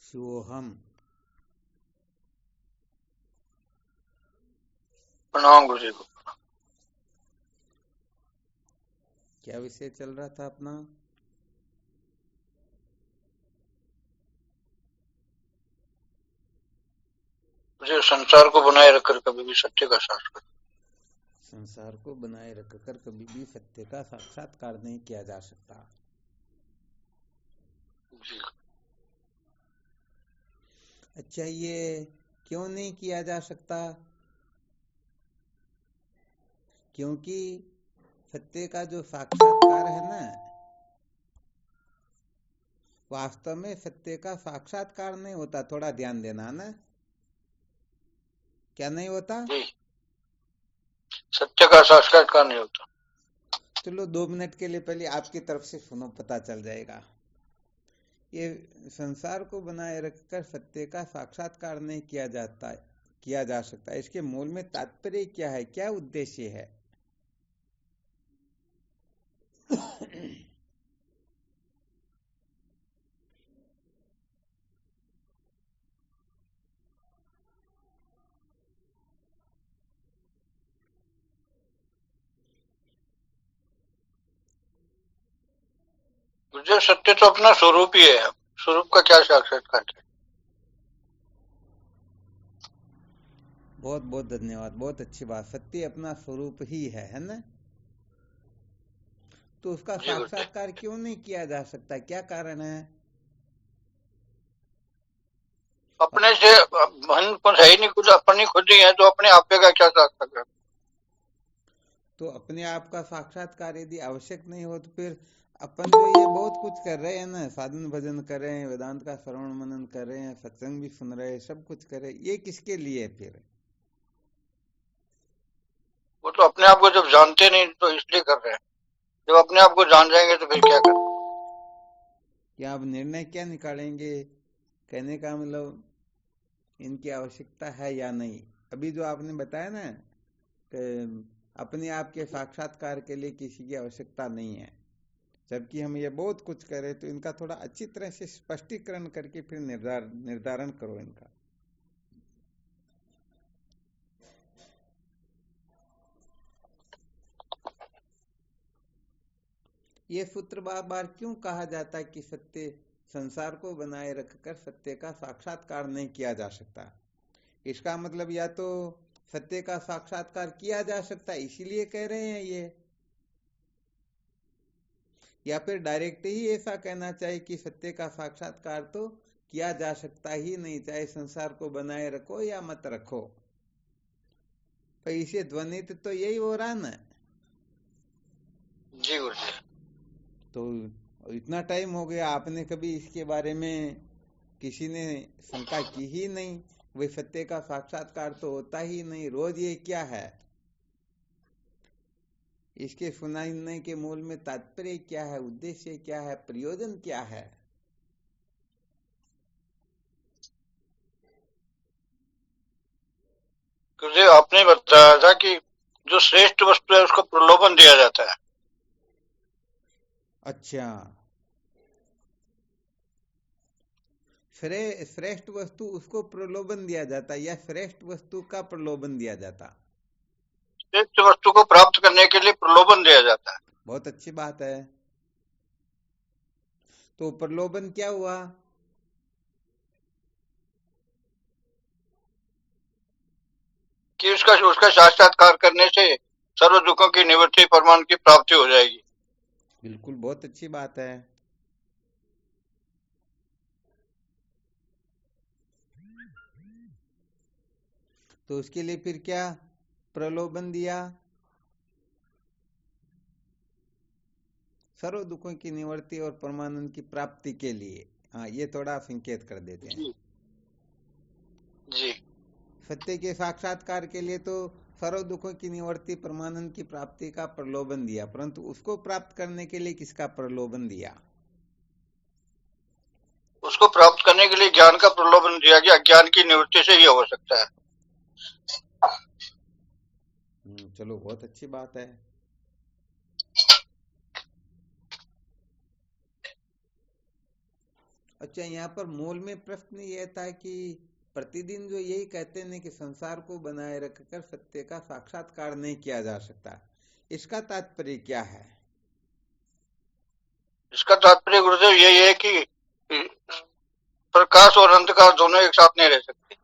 सोहम। प्रणाम गुरु जी को। क्या विषय चल रहा था अपना? मुझे संसार को बनाए रखकर कभी भी सत्य का साक्षात्कार। संसार को बनाए रखकर कभी भी सत्य का साक्षात्कार नहीं किया जा सकता। जी। अच्छा, ये क्यों नहीं किया जा सकता? क्योंकि सत्य का जो साक्षात्कार है ना, वास्तव में सत्य का साक्षात्कार नहीं होता। थोड़ा ध्यान देना ना, क्या नहीं होता? जी, सत्य का साक्षात्कार नहीं होता। चलो 2 मिनट के लिए पहले आपकी तरफ से सुनो, पता चल जाएगा। ये संसार को बनाए रखकर सत्य का साक्षात्कार नहीं किया जा सकता। इसके मूल में तात्पर्य क्या है, क्या उद्देश्य है? मुझे सत्य तो अपना स्वरूप ही है। स्वरूप का क्या साक्षात्कार है? बहुत बहुत धन्यवाद, बहुत अच्छी बात। सत्य अपना स्वरूप ही है ना? तो उसका जी गुरु जी। साक्षात्कार क्यों नहीं किया जा सकता, क्या कारण है? अपने से मन कुछ है ही नहीं, कुछ अपनी खुद ही है, तो अपने आप का क्या साक्षात्कार। तो अपने आप का साक्षात्कार यदि आवश्यक नहीं हो तो फिर अपन जो ये बहुत कुछ कर रहे हैं ना, साधन भजन कर रहे हैं, वेदांत का श्रवण मनन कर रहे हैं, सत्संग भी सुन रहे हैं, सब कुछ कर रहे हैं, ये किसके लिए है फिर? वो तो अपने आप को जब जानते नहीं तो इसलिए कर रहे हैं। जब अपने आप को जान जाएंगे तो फिर क्या करें। या अब निर्णय क्या निकालेंगे? कहने का मतलब इनकी आवश्यकता है या नहीं। अभी जो आपने बताया ना कि अपने आप के साक्षात्कार के लिए किसी की आवश्यकता नहीं है, जबकि हम ये बहुत कुछ करें, तो इनका थोड़ा अच्छी तरह से स्पष्टीकरण करके फिर निर्धारण करो इनका। ये सूत्र बार बार क्यों कहा जाता है कि सत्य, संसार को बनाए रखकर सत्य का साक्षात्कार नहीं किया जा सकता? इसका मतलब या तो सत्य का साक्षात्कार किया जा सकता है इसीलिए कह रहे हैं ये, या फिर डायरेक्ट ही ऐसा कहना चाहिए कि सत्य का साक्षात्कार तो किया जा सकता ही नहीं, चाहे संसार को बनाए रखो या मत रखो। तो इसे ध्वनित तो यही हो रहा ना। जी गुरु जी। तो इतना टाइम हो गया, आपने कभी इसके बारे में किसी ने शंका की ही नहीं। वही सत्य का साक्षात्कार तो होता ही नहीं रोज, ये क्या है? इसके सुनाने के मूल में तात्पर्य क्या है, उद्देश्य क्या है, प्रयोजन क्या है? गुरु जी, आपने बताया था कि जो श्रेष्ठ वस्तु है उसको प्रलोभन दिया जाता है। अच्छा, श्रेष्ठ वस्तु उसको प्रलोभन दिया जाता या श्रेष्ठ वस्तु का प्रलोभन दिया जाता? श्रेष्ठ वस्तु को प्राप्त करने के लिए प्रलोभन दिया जाता है। बहुत अच्छी बात है। तो प्रलोभन क्या हुआ? कि उसका उसका साक्षात्कार करने से सर्व दुखों की निवृत्ति, परमानंद की प्राप्ति हो जाएगी। बिल्कुल, बहुत अच्छी बात है। तो उसके लिए फिर क्या प्रलोभन दिया? सर्व दुखों की निवृत्ति और परमानंद की प्राप्ति के लिए। हाँ, ये थोड़ा संकेत कर देते हैं। जी जी। सत्य के साक्षात्कार के लिए तो सर्व दुखों की निवृत्ति, परमानंद की प्राप्ति का प्रलोभन दिया, परंतु उसको प्राप्त करने के लिए किसका प्रलोभन दिया? उसको प्राप्त करने के लिए ज्ञान का प्रलोभन दिया गया। ज्ञान की निवृत्ति से ही हो सकता है। चलो, बहुत अच्छी बात है। अच्छा, यहाँ पर मूल में प्रश्न ये था कि प्रतिदिन जो यही कहते हैं कि संसार को बनाए रखकर सत्य का साक्षात्कार नहीं किया जा सकता, इसका तात्पर्य क्या है? इसका तात्पर्य गुरुदेव यही है कि प्रकाश और अंधकार दोनों एक साथ नहीं रह सकते।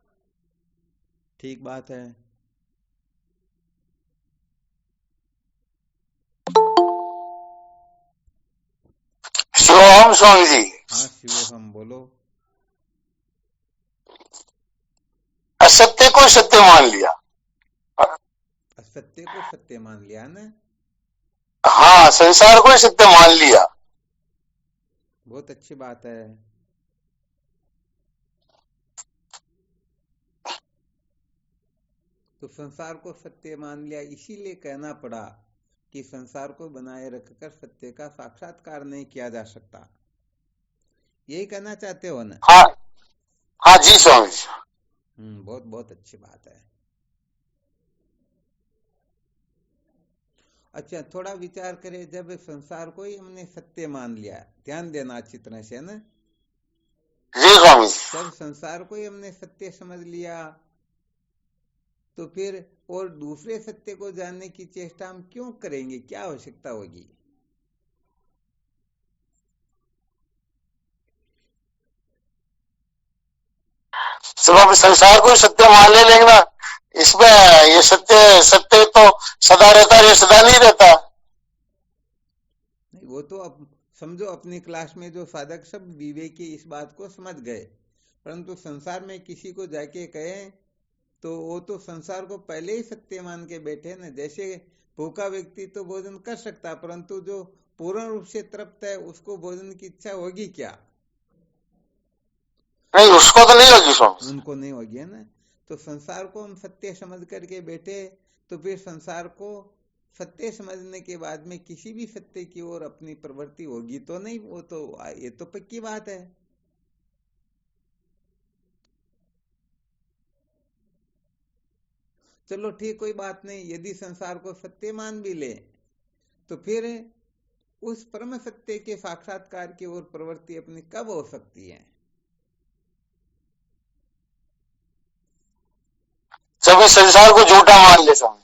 ठीक बात है। शिवोहम स्वामी जी। हाँ शिवोहम, बोलो। असत्य को सत्य मान लिया। असत्य को सत्य मान लिया ना? हाँ, संसार को सत्य मान लिया। बहुत अच्छी बात है। तो संसार को सत्य मान लिया, इसीलिए कहना पड़ा कि संसार को बनाए रखकर सत्य का साक्षात्कार नहीं किया जा सकता, यही कहना चाहते हो ना? हाँ हाँ जी स्वामी जी। बहुत बहुत अच्छी बात है। अच्छा, थोड़ा विचार करें, जब संसार को ही हमने सत्य मान लिया, ध्यान देना अच्छी तरह से ना, जी स्वामी जी। जब संसार को ही हमने सत्य समझ लिया, तो फिर और दूसरे सत्य को जानने की चेष्टा हम क्यों करेंगे? क्या आवश्यकता होगी? चलो अब संसार को सत्य मान ले, लेकिन इसमें ये सत्य सत्य तो सदा रहता है, ये सदा नहीं रहता। नहीं, वो तो अब समझो अपनी क्लास में जो साधक सब विवेकी इस बात को समझ गए, परंतु संसार में किसी को जाके कहे तो वो तो संसार को पहले ही सत्य मान के बैठे ना। जैसे भूखा व्यक्ति तो भोजन कर सकता, परंतु जो पूर्ण रूप से तृप्त है उसको भोजन की इच्छा होगी क्या? नहीं, उसको तो नहीं होगी स्वामी। उनको नहीं होगी, है ना? तो संसार को हम सत्य समझ करके बैठे, तो फिर संसार को सत्य समझने के बाद में किसी भी सत्य की ओर अपनी प्रवृत्ति होगी तो नहीं? वो तो ये तो पक्की बात है। चलो ठीक, कोई बात नहीं, यदि संसार को सत्य मान भी ले तो फिर उस परम सत्य के साक्षात्कार की ओर प्रवृत्ति अपनी कब हो सकती है? जब इस संसार को झूठा मान ले स्वामी।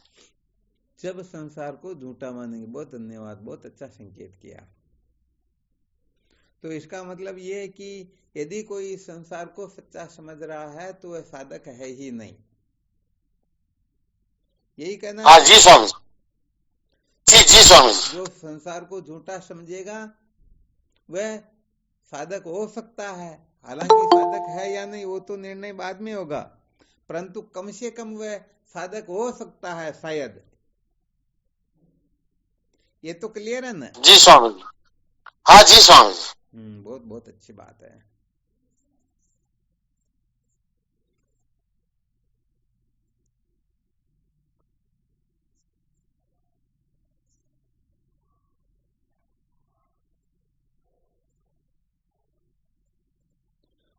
जब संसार को झूठा मानेंगे। बहुत धन्यवाद, बहुत अच्छा संकेत किया। तो इसका मतलब ये है कि यदि कोई संसार को सच्चा समझ रहा है तो वह साधक है ही नहीं, यही कहना? हाँ जी स्वामी जी। जी स्वामी जी। जो संसार को झूठा समझेगा वह साधक हो सकता है, हालांकि साधक है या नहीं वो तो निर्णय बाद में होगा, परंतु कम से कम वह साधक हो सकता है शायद। ये तो क्लियर है ना? जी स्वामी। हाँ जी स्वामी जी। बहुत बहुत अच्छी बात है।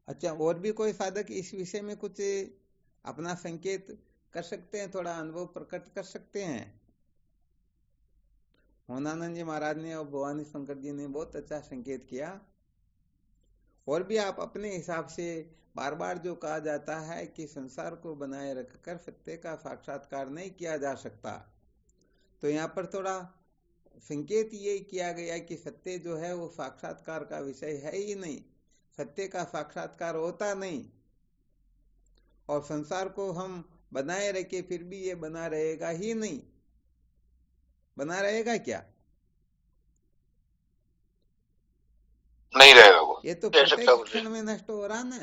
अच्छा, और भी कोई साधक इस विषय में कुछ अपना संकेत कर सकते हैं, थोड़ा अनुभव प्रकट कर सकते हैं? मोहनानंद जी महाराज ने और भवानी शंकर जी ने बहुत अच्छा संकेत किया। और भी आप अपने हिसाब से, बार बार जो कहा जाता है कि संसार को बनाए रखकर सत्य का साक्षात्कार नहीं किया जा सकता, तो यहाँ पर थोड़ा संकेत ये किया गया कि सत्य जो है वो साक्षात्कार का विषय है ही नहीं, सत्य का साक्षात्कार होता नहीं, और संसार को हम बनाए रखे फिर भी ये बना रहेगा ही नहीं। बना रहेगा क्या? नहीं रहेगा वो। ये तो प्रत्येक क्षण में नष्ट हो रहा ना।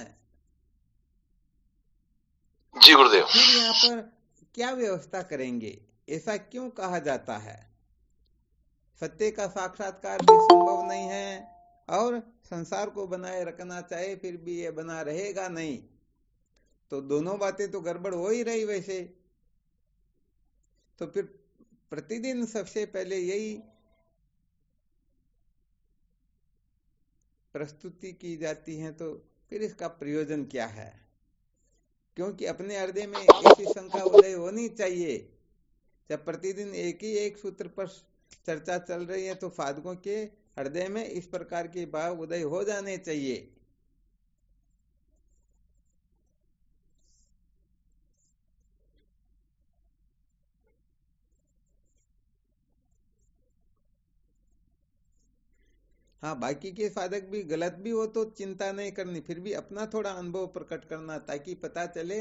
जी गुरुदेव। फिर यहाँ पर क्या व्यवस्था करेंगे? ऐसा क्यों कहा जाता है? सत्य का साक्षात्कार भी संभव नहीं है और संसार को बनाए रखना चाहे फिर भी ये बना रहेगा नहीं, तो दोनों बातें तो गड़बड़ हो ही रही वैसे। तो फिर प्रतिदिन सबसे पहले यही प्रस्तुति की जाती है, तो फिर इसका प्रयोजन क्या है? क्योंकि अपने हृदय में ऐसी शंका उदय होनी चाहिए, जब प्रतिदिन एक ही एक सूत्र पर चर्चा चल रही है तो साधकों के हृदय में इस प्रकार के भाव उदय हो जाने चाहिए हाँ, बाकी के साधक भी गलत भी हो तो चिंता नहीं करनी, फिर भी अपना थोड़ा अनुभव प्रकट करना, ताकि पता चले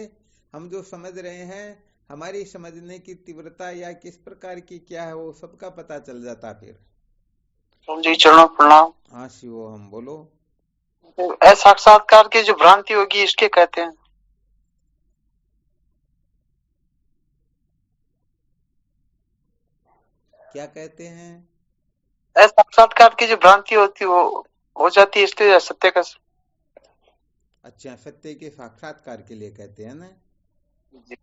हम जो समझ रहे हैं हमारी समझने की तीव्रता या किस प्रकार की क्या है वो सबका पता चल जाता फिर। जी चरणों प्रणाम। हाँ शिवो, हम बोलो। असाक्षात्कार की जो भ्रांति होगी इसके कहते हैं। क्या कहते हैं? असाक्षात्कार की जो भ्रांति होती है वो हो जाती है, इसलिए सत्य का। अच्छा, सत्य के साक्षात्कार के लिए कहते हैं ना। जी।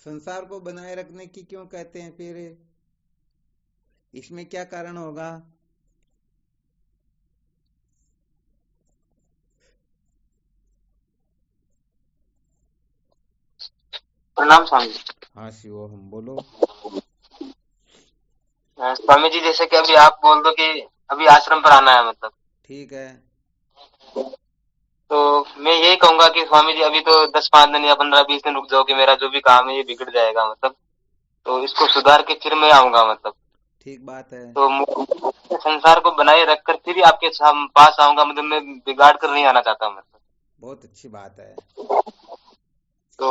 संसार को बनाए रखने की क्यों कहते हैं फिर? इसमें क्या कारण होगा? प्रणाम स्वामी जी। हाँ शिवो, हम बोलो। स्वामी जी जैसे कि अभी आप बोल दो कि अभी आश्रम पर आना है, मतलब ठीक है। तो मैं यही कहूंगा कि स्वामी जी अभी तो 10-5 दिन या 15-20 दिन रुक जाओ कि मेरा जो भी काम है ये बिगड़ जाएगा, मतलब तो इसको सुधार के फिर मैं आऊंगा, मतलब ठीक बात है। तो संसार को बनाए रखकर फिर ही आपके पास आऊंगा, मतलब मैं बिगाड़ कर नहीं आना चाहता, मतलब। बहुत अच्छी बात है। तो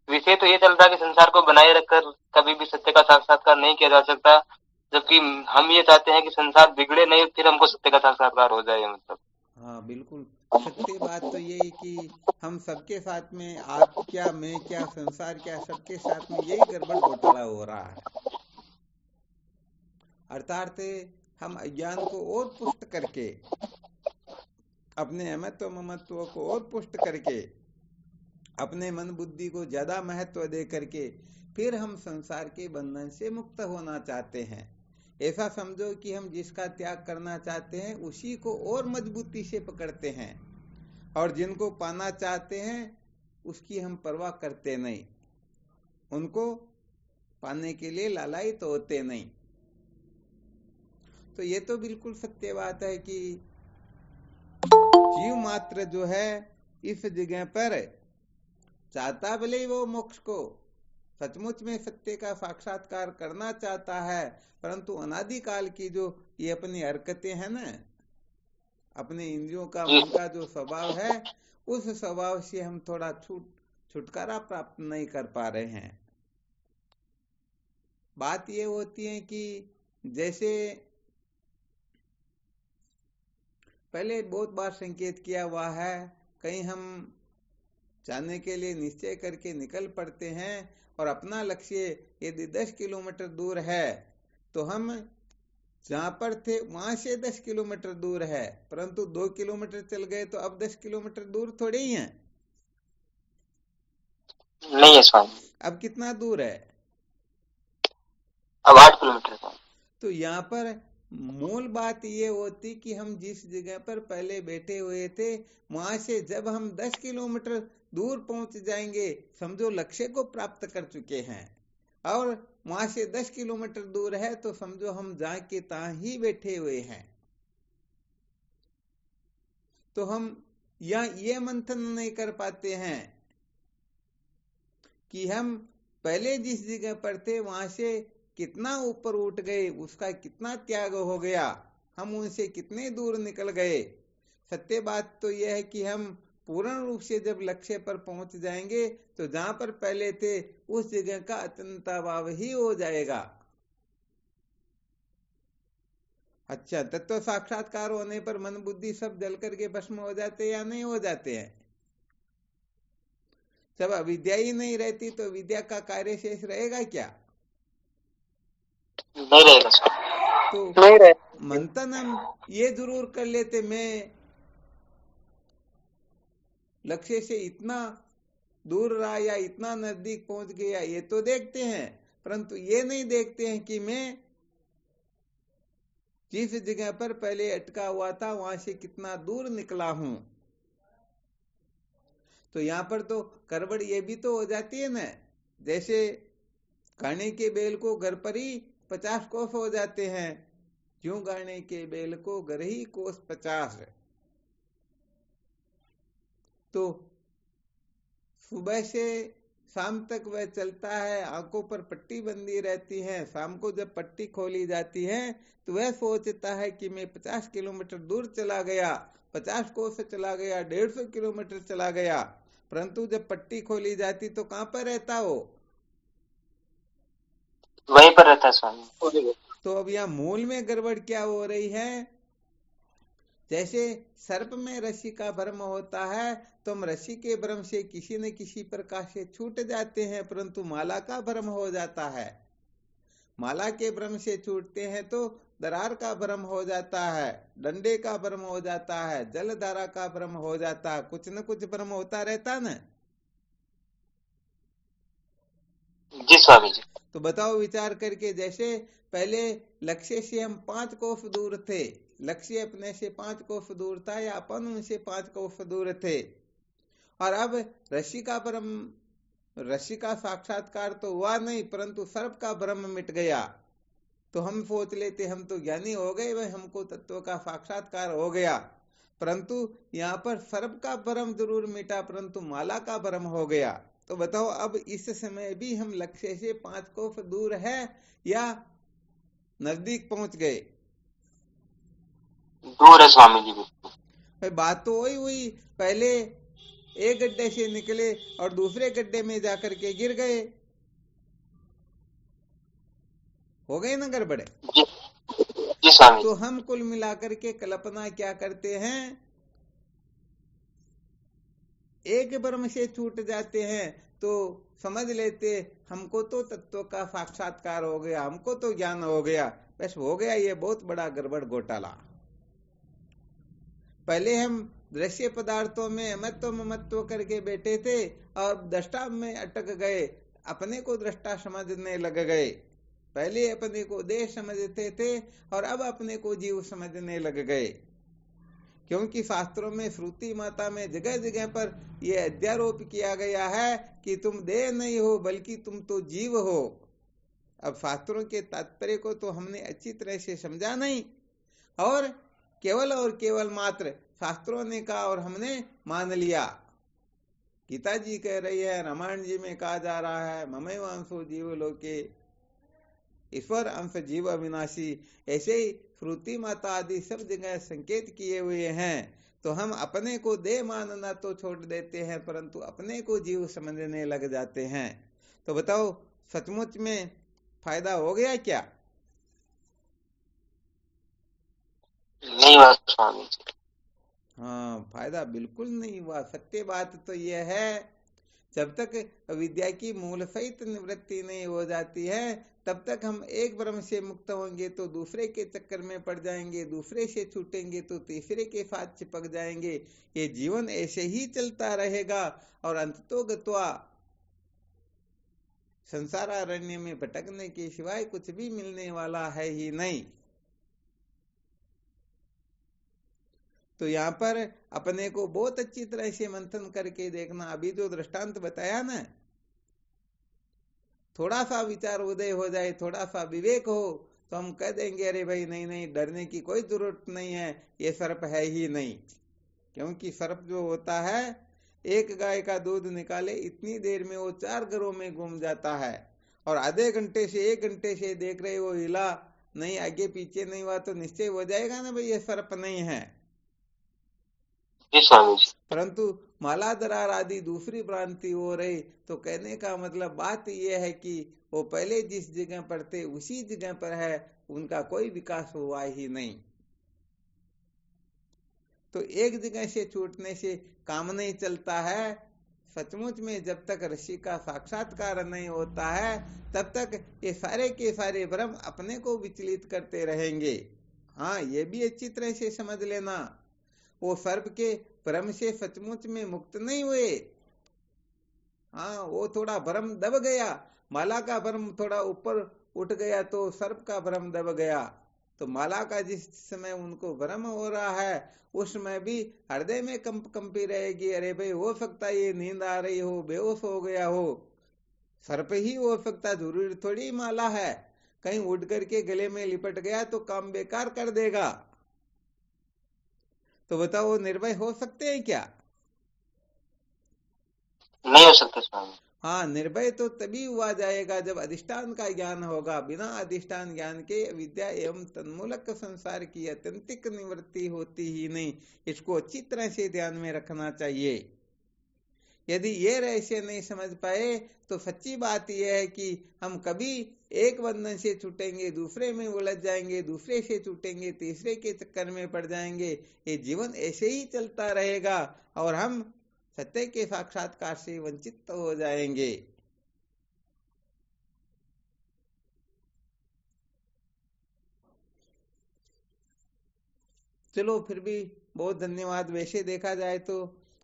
विषय तो ये चल रहा है कि संसार को बनाए रखकर कभी भी सत्य का साक्षात्कार नहीं किया जा सकता, जबकि हम ये चाहते हैं कि संसार बिगड़े नहीं, फिर हमको सत्य का साक्षात्कार हो जाए, मतलब। हाँ बिल्कुल, सत्य बात तो यही कि हम सबके साथ में, आप क्या मैं क्या संसार क्या, सबके साथ में यही गड़बड़ घोटाला हो रहा है। अर्थात हम अज्ञान को और पुष्ट करके, अपने अमत्व ममत्व को और पुष्ट करके, अपने मन बुद्धि को ज्यादा महत्व दे करके फिर हम संसार के बंधन से मुक्त होना चाहते हैं। ऐसा समझो कि हम जिसका त्याग करना चाहते हैं उसी को और मजबूती से पकड़ते हैं, और जिनको पाना चाहते हैं उसकी हम परवाह करते नहीं, उनको पाने के लिए लालायित तो होते नहीं। तो ये तो बिल्कुल सत्य बात है कि जीव मात्र जो है इस जगह पर चाहता भले ही वो मोक्ष को, सचमुच में सत्य का साक्षात्कार करना चाहता है, परंतु अनादिकाल की जो ये अपनी हरकतें हैं ना, अपने इंद्रियों का मन का जो स्वभाव है, उस स्वभाव से हम थोड़ा छुटकारा प्राप्त नहीं कर पा रहे हैं। बात ये होती है कि जैसे पहले बहुत बार संकेत किया हुआ है, कहीं हम जाने के लिए निश्चय करके निकल पड़ते हैं और अपना लक्ष्य यदि 10 किलोमीटर दूर है तो हम जहां पर थे वहां से 10 किलोमीटर दूर है, परंतु 2 किलोमीटर चल गए तो अब 10 किलोमीटर दूर थोड़े ही हैं। नहीं है स्वामी। अब कितना दूर है? अब 8 किलोमीटर। तो यहाँ पर मूल बात ये होती कि हम जिस जगह पर पहले बैठे हुए थे वहां से जब हम 10 किलोमीटर दूर पहुंच जाएंगे, समझो लक्ष्य को प्राप्त कर चुके हैं, और वहां से 10 किलोमीटर दूर है तो समझो हम जहां के तहां ही बैठे हुए हैं। तो हम यहाँ ये मंथन नहीं कर पाते हैं कि हम पहले जिस जगह पर थे वहां से कितना ऊपर उठ गए, उसका कितना त्याग हो गया, हम उनसे कितने दूर निकल गए। सत्य बात तो यह है कि हम पूर्ण रूप से जब लक्ष्य पर पहुंच जाएंगे तो जहां पर पहले थे उस जगह का अत्यंताभाव ही हो जाएगा। अच्छा, तत्व साक्षात्कार होने पर मन बुद्धि सब जल करके भस्म हो जाते या नहीं हो जाते हैं? जब अविद्या ही नहीं रहती तो विद्या का कार्य शेष रहेगा क्या? नहीं रहेगा तो नहीं रहे। मंथन हम ये जरूर कर लेते, मैं लक्ष्य से इतना दूर रहा या इतना नजदीक पहुंच गया, ये तो देखते हैं, परंतु ये नहीं देखते हैं कि मैं जिस जगह पर पहले अटका हुआ था वहां से कितना दूर निकला हूं। तो यहां पर तो करबड़ ये भी तो हो जाती है ना, जैसे गाने के बेल को घर पर ही 50 कोस हो जाते हैं, क्यों गाने के बेल को घर ही कोस 50। तो सुबह से शाम तक वह चलता है, आंखों पर पट्टी बंधी रहती है। शाम को जब पट्टी खोली जाती है तो वह सोचता है कि मैं 50 किलोमीटर दूर चला गया, 50 कोस चला गया, 150 किलोमीटर चला गया, परंतु जब पट्टी खोली जाती तो कहाँ पर रहता वो? वहीं पर रहता है स्वामी। तो अब यहाँ मूल में गड़बड़ क्या हो रही है? जैसे सर्प में रस्सी का भ्रम होता है तो हम रस्सी के भ्रम से किसी न किसी प्रकार से छूट जाते हैं, परंतु माला का भ्रम हो जाता है। माला के भ्रम से छूटते हैं तो दरार का भ्रम हो जाता है, डंडे का भ्रम हो जाता है, जलधारा का भ्रम हो जाता है, कुछ न कुछ भ्रम होता रहता न। जी स्वामी जी। तो बताओ विचार करके, जैसे पहले लक्ष्य से हम 5 कोस दूर थे, लक्ष्य अपने से 5 कोस दूर था या अपन उनसे 5 कोस दूर थे, और अब ऋषि का भ्रम, ऋषि का साक्षात्कार तो हुआ नहीं परंतु सर्प का भ्रम मिट गया। तो हम सोच लेते हम तो ज्ञानी हो गए, वह हमको तत्व का साक्षात्कार हो गया, परंतु यहाँ पर सर्प का भ्रम जरूर मिटा परंतु माला का भ्रम हो गया। तो बताओ अब इस समय भी हम लक्ष्य से 5 कोस दूर है या नजदीक पहुंच गए? दूर है स्वामी जी बिल्कुल। बात तो वही हुई, पहले एक गड्ढे से निकले और दूसरे गड्ढे में जाकर के गिर गए, हो गए ना गड़बड़े? जी स्वामी। तो हम कुल मिलाकर के कल्पना क्या करते हैं, एक भ्रम से छूट जाते हैं तो समझ लेते हमको तो तत्व का साक्षात्कार हो गया, हमको तो ज्ञान हो गया, बस हो गया। ये बहुत बड़ा गड़बड़ घोटाला। पहले हम दृश्य पदार्थों में महत्व ममत्व करके बैठे थे और दृष्टा में अटक गए, अपने को दृष्टा समझने लग गए। पहले अपने को देह समझते थे और अब अपने को जीव समझने लग गए, क्योंकि शास्त्रों में श्रुति माता में जगह जगह पर यह अध्यारोप किया गया है कि तुम देह नहीं हो बल्कि तुम तो जीव हो। अब शास्त्रों के तात्पर्य को तो हमने अच्छी तरह से समझा नहीं, और केवल मात्र शास्त्रों ने कहा और हमने मान लिया। गीता जी कह रही है, रामायण जी में कहा जा रहा है, ममैव अंशो जीव लोके, ईश्वर अंश जीव अविनाशी, ऐसे ही श्रुति माता आदि सब जगह संकेत किए हुए हैं। तो हम अपने को देह मानना तो छोड़ देते हैं परंतु अपने को जीव समझने लग जाते हैं। तो बताओ सचमुच में फायदा हो गया क्या? नहीं हुआ स्वामी जी। हाँ, फायदा बिल्कुल नहीं हुआ। सत्य बात तो यह है, जब तक अविद्या की मूल सहित निवृत्ति नहीं हो जाती है तब तक हम एक भ्रम से मुक्त होंगे तो दूसरे के चक्कर में पड़ जाएंगे, दूसरे से छूटेंगे तो तीसरे के साथ चिपक जाएंगे। ये जीवन ऐसे ही चलता रहेगा और अंततो गत्वा संसारारण्य में भटकने के सिवाय कुछ भी मिलने वाला है ही नहीं। तो यहाँ पर अपने को बहुत अच्छी तरह से मंथन करके देखना। अभी जो दृष्टांत बताया ना, थोड़ा सा विचार उदय हो जाए, थोड़ा सा विवेक हो तो हम कह देंगे अरे भाई नहीं नहीं, डरने की कोई जरूरत नहीं है, ये सर्प है ही नहीं। क्योंकि सर्प जो होता है, एक गाय का दूध निकाले इतनी देर में वो 4 घरों में घूम जाता है, और आधे घंटे से 1 घंटे से देख रहे वो हिला नहीं, आगे पीछे नहीं हुआ तो निश्चय हो जाएगा ना भाई ये सर्प नहीं है। परंतु माला दरार आदि दूसरी भ्रांति हो रही। तो कहने का मतलब बात यह है कि वो पहले जिस जगह पर थे उसी जगह पर है, उनका कोई विकास हुआ ही नहीं। तो एक जगह से छूटने से काम नहीं चलता है। सचमुच में जब तक ऋषि का साक्षात्कार नहीं होता है तब तक ये सारे के सारे भ्रम अपने को विचलित करते रहेंगे। हाँ, ये भी अच्छी तरह से समझ लेना, वो सर्प के भ्रम से सचमुच में मुक्त नहीं हुए। हाँ, वो थोड़ा भ्रम दब गया, माला का भ्रम थोड़ा ऊपर उठ गया तो सर्प का भ्रम दब गया। तो माला का जिस समय उनको भ्रम हो रहा है उस समय भी हृदय में कंपी रहेगी, अरे भाई हो सकता है ये नींद आ रही हो, बेहोश हो गया हो। सर्प ही हो सकता, जरूरी थोड़ी माला है, कहीं उड़ करके गले में लिपट गया तो काम बेकार कर देगा। तो बताओ निर्भय हो सकते हैं क्या? नहीं हो सकते स्वामी। हाँ, निर्भय तो तभी हुआ जाएगा जब अधिष्ठान का ज्ञान होगा। बिना अधिष्ठान ज्ञान के विद्या एवं तन्मूलक संसार की अत्यंतिक निवृत्ति होती ही नहीं। इसको अच्छी तरह से ध्यान में रखना चाहिए। यदि ये रहस्य नहीं समझ पाए तो सच्ची बात यह है कि हम कभी एक बंधन से छूटेंगे, दूसरे में उलझ जाएंगे, दूसरे से छूटेंगे, तीसरे के चक्कर में पड़ जाएंगे। ये जीवन ऐसे ही चलता रहेगा और हम सत्य के साक्षात्कार से वंचित हो जाएंगे। चलो फिर भी बहुत धन्यवाद। वैसे देखा जाए तो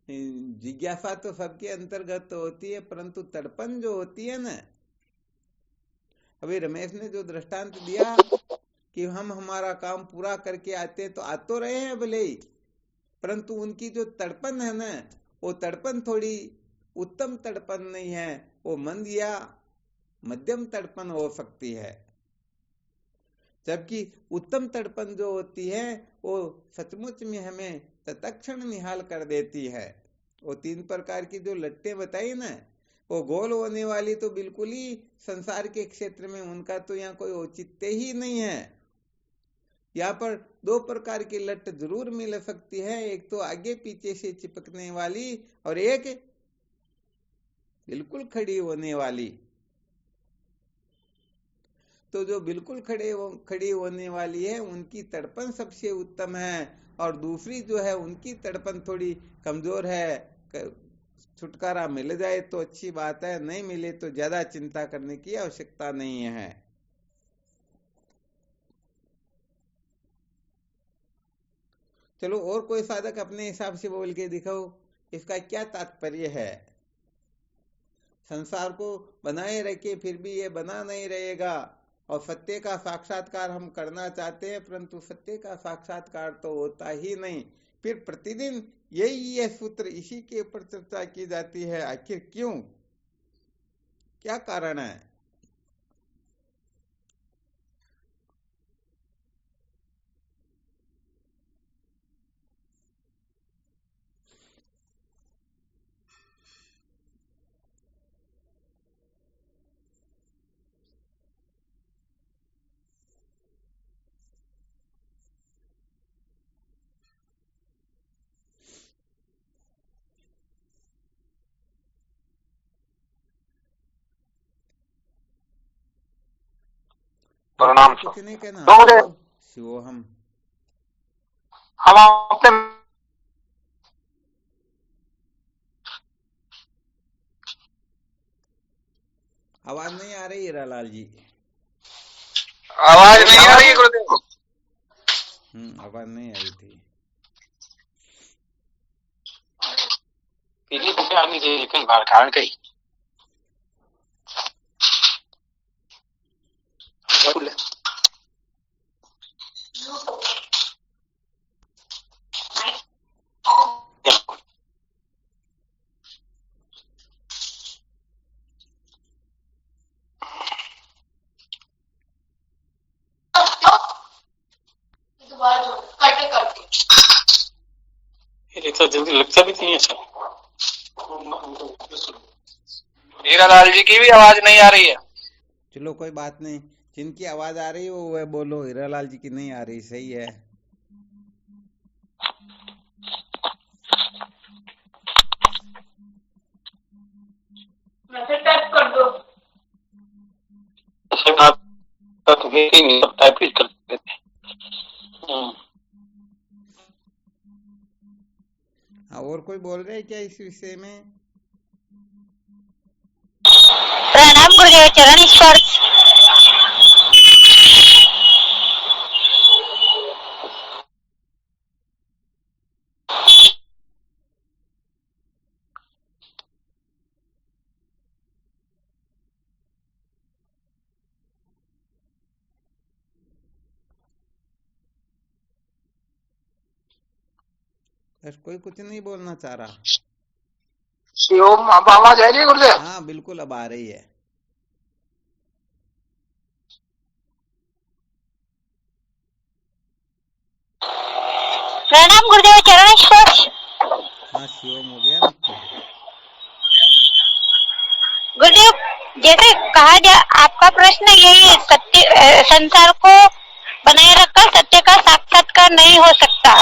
जिज्ञासा तो सबके अंतर्गत तो होती है, परंतु तड़पन जो होती है ना, अभी रमेश ने जो दृष्टांत दिया कि हम हमारा काम पूरा करके आते हैं, तो आ तो रहे हैं भले ही, परंतु उनकी जो तड़पन है ना, वो तड़पन थोड़ी उत्तम तड़पन नहीं है, वो मंद या मध्यम तड़पन हो सकती है। जबकि उत्तम तड़पन जो होती है वो सचमुच में हमें तत्क्षण निहाल कर देती है। वो 3 प्रकार की जो लट्टें बताई ना, वो गोल होने वाली तो बिल्कुल ही संसार के क्षेत्र में उनका तो यहाँ कोई औचित्य ही नहीं है। यहाँ पर 2 प्रकार की लट जरूर मिल सकती है, एक तो आगे पीछे से चिपकने वाली और एक बिल्कुल खड़ी होने वाली। तो जो बिल्कुल खड़ी होने वाली है उनकी तड़पन सबसे उत्तम है, और दूसरी जो है उनकी तड़पन थोड़ी कमजोर है। छुटकारा मिल जाए तो अच्छी बात है, नहीं मिले तो ज्यादा चिंता करने की आवश्यकता नहीं है। चलो और कोई साधक अपने हिसाब से बोल के दिखाओ, इसका क्या तात्पर्य है। संसार को बनाए रखे फिर भी ये बना नहीं रहेगा, और सत्य का साक्षात्कार हम करना चाहते हैं, परंतु सत्य का साक्षात्कार तो होता ही नहीं। फिर प्रतिदिन यही सूत्र, इसी के ऊपर चर्चा की जाती है। आखिर क्यों, क्या कारण है? प्रणाम कुछ नहीं कहना, शिवोहम। हम अपने आवाज नहीं आ रही हीरालाल जी? आवाज नहीं आ रही है गुरुदेव? आवाज नहीं आई थी। पीली बुके आनी चाहिए कई बार कारण कई तो जल्दी लगता भी नहीं है। हीरालाल जी की भी आवाज नहीं आ रही है। चलो कोई बात नहीं, जिनकी आवाज आ रही है वो वह बोलो, हीरालाल जी की नहीं आ रही, सही है। मैसेज टाइप कर दो। टाइप कर देते। हाँ, और कोई बोल रहे हैं क्या इस विषय में? प्रणाम गुरुदेव, चरण स्पर्श। कोई कुछ नहीं बोलना चाह रहा? शिवम, अब आवाज आ रही है गुरुदेव? हाँ बिल्कुल, अब आ रही है। प्रणाम गुरुदेव, चरण स्पर्श। हाँ शिवम हो गया ना। जैसे कहा जा, आपका प्रश्न यही है, सत्य संसार को बनाए रखकर सत्य का साक्षात्कार नहीं हो सकता,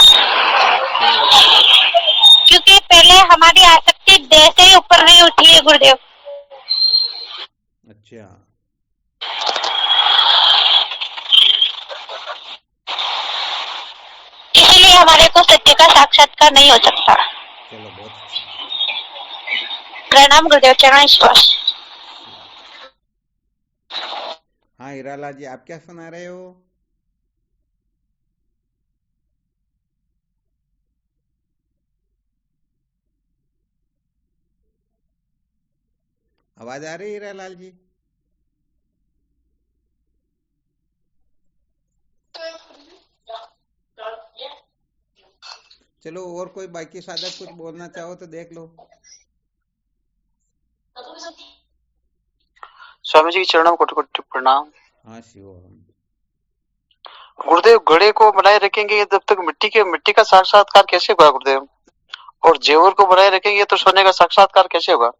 क्योंकि पहले हमारी आसक्ति देह से ही ऊपर नहीं उठी है गुरुदेव। अच्छा, इसीलिए हमारे को सत्य का साक्षात्कार नहीं हो सकता। चलो बहुत अच्छा। प्रणाम गुरुदेव, चरण स्पर्श। हाँ हीरालाल जी, आप क्या सुना रहे हो? आवाज आ रही है हीरालाल जी? चलो, और कोई बाकी साधक कुछ बोलना चाहो तो देख लो। स्वामी जी के चरणों में कोटि-कोटि प्रणाम। हाँ शिव। गुरुदेव, घड़े को बनाए रखेंगे जब तक मिट्टी का साक्षात्कार कैसे होगा गुरुदेव? और जेवर को बनाए रखेंगे तो सोने का साक्षात्कार कैसे होगा?